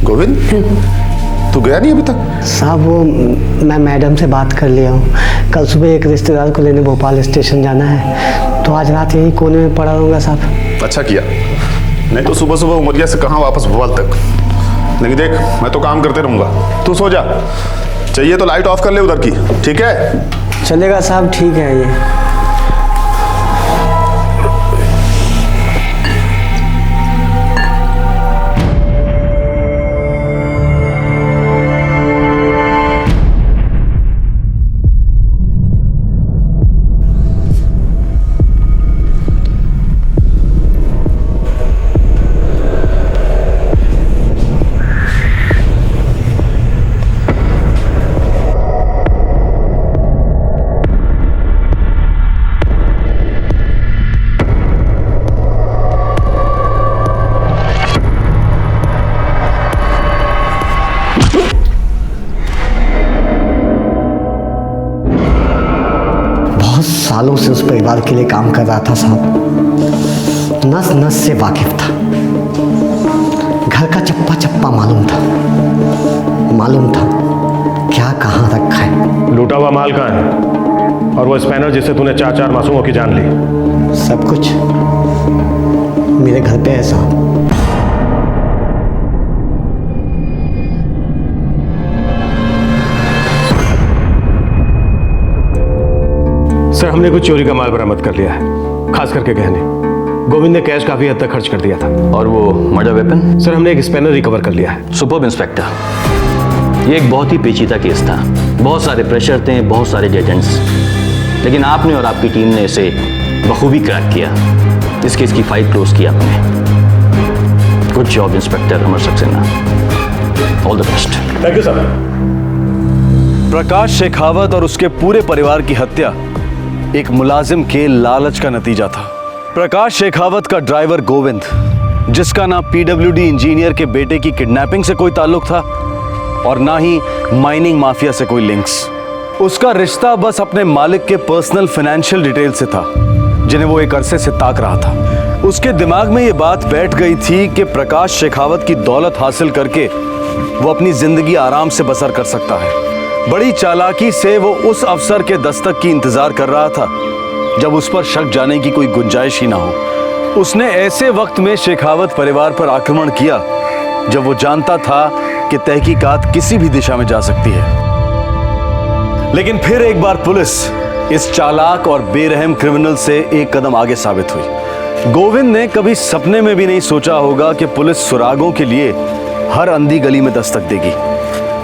गोविंद, तू गया नहीं अभी तक? साहब वो मैं मैडम से बात कर लिया हूँ। कल सुबह एक रिश्तेदार को लेने भोपाल स्टेशन जाना है, तो आज रात यही कोने में पड़ा रहूँगा साहब। अच्छा किया, नहीं तो सुबह सुबह उमरिया से कहाँ वापस भोपाल तक। लेकिन देख, मैं तो काम करते रहूँगा, तू सो जा। चाहिए तो लाइट ऑफ कर ले उधर की, ठीक है? चलेगा साहब, ठीक है। ये सालों से उस परिवार के लिए काम कर रहा था साहब। नस नस से वाकिफ था, घर का चप्पा चप्पा मालूम था क्या कहाँ रखा है। लूटा हुआ माल कहाँ है? और वो स्पैनर जिससे तूने 4 मासूमों की जान ली? सब कुछ मेरे घर पे है साहब। सर, हमने कुछ चोरी का माल बरामद कर लिया है, खास करके गहने। गोविंद ने कैश काफी हद तक खर्च कर दिया था। और वो मर्डर वेपन? सर, हमने एक स्पैनर रिकवर कर लिया है। सुपर्ब इंस्पेक्टर, ये एक बहुत ही पेचीदा केस था। बहुत सारे प्रेशर थे, बहुत सारे डेड एंड्स, लेकिन आपने और आपकी टीम ने इसे बखूबी क्रैक किया। इस केस की फाइल क्लोज की आपने। Good job inspector Amar Saxena, all the best. Thank you sir. Prakash Shekhawat और उसके पूरे परिवार की हत्या एक मुलाजिम के लालच का नतीजा था। प्रकाश शेखावत का ड्राइवर गोविंद, जिसका ना पीडब्ल्यूडी इंजीनियर के बेटे की किडनैपिंग से कोई ताल्लुक था और ना ही माइनिंग माफिया से कोई लिंक्स। उसका रिश्ता बस अपने मालिक के पर्सनल फाइनेंशियल डिटेल से था, जिन्हें वो एक अरसे से ताक रहा था। उसके दिमाग में ये बात बैठ गई थी कि प्रकाश शेखावत की दौलत हासिल करके वो अपनी जिंदगी आराम से बसर कर सकता है। बड़ी चालाकी से वो उस अफसर के दस्तक की इंतजार कर रहा था जब उस पर शक जाने की कोई गुंजाइश ही ना हो। उसने ऐसे वक्त में शेखावत परिवार पर आक्रमण किया जब वो जानता था कि तहकीकात किसी भी दिशा में जा सकती है। लेकिन फिर एक बार पुलिस इस चालाक और बेरहम क्रिमिनल से एक कदम आगे साबित हुई। गोविंद ने कभी सपने में भी नहीं सोचा होगा कि पुलिस सुरागों के लिए हर अंधी गली में दस्तक देगी,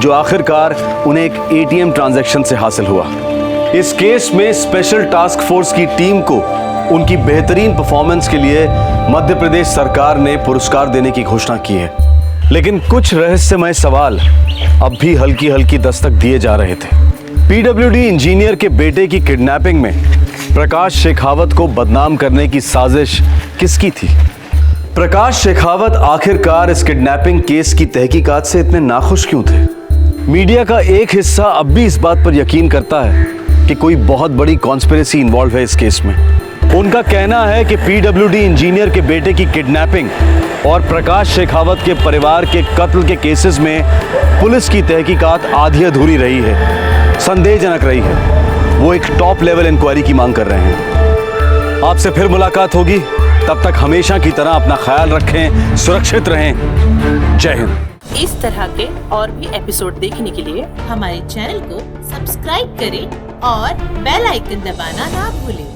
जो आखिरकार उन्हें एक एटीएम ट्रांजैक्शन से हासिल हुआ। इस केस में स्पेशल टास्क फोर्स की टीम को उनकी बेहतरीन परफॉर्मेंस के लिए मध्य प्रदेश सरकार ने पुरस्कार देने की घोषणा की है। लेकिन कुछ रहस्यमय सवाल अब भी हल्की हल्की दस्तक दिए जा रहे थे। पीडब्ल्यूडी इंजीनियर के बेटे की किडनैपिंग में प्रकाश शेखावत को बदनाम करने की साजिश किसकी थी? प्रकाश शेखावत आखिरकार इस किडनैपिंग केस की तहकीकात से इतने नाखुश क्यों थे? मीडिया का एक हिस्सा अब भी इस बात पर यकीन करता है कि कोई बहुत बड़ी कॉन्स्पिरेसी इन्वॉल्व है इस केस में। उनका कहना है कि पीडब्ल्यूडी इंजीनियर के बेटे की किडनैपिंग और प्रकाश शेखावत के परिवार के कत्ल के केसेस में पुलिस की तहकीकात आधी अधूरी रही है, संदेहजनक रही है। वो एक टॉप लेवल इंक्वायरी की मांग कर रहे हैं। आपसे फिर मुलाकात होगी, तब तक हमेशा की तरह अपना ख्याल रखें, सुरक्षित रहें। जय हिंद। इस तरह के और भी एपिसोड देखने के लिए हमारे चैनल को सब्सक्राइब करें और बेल आइकन दबाना ना भूलें।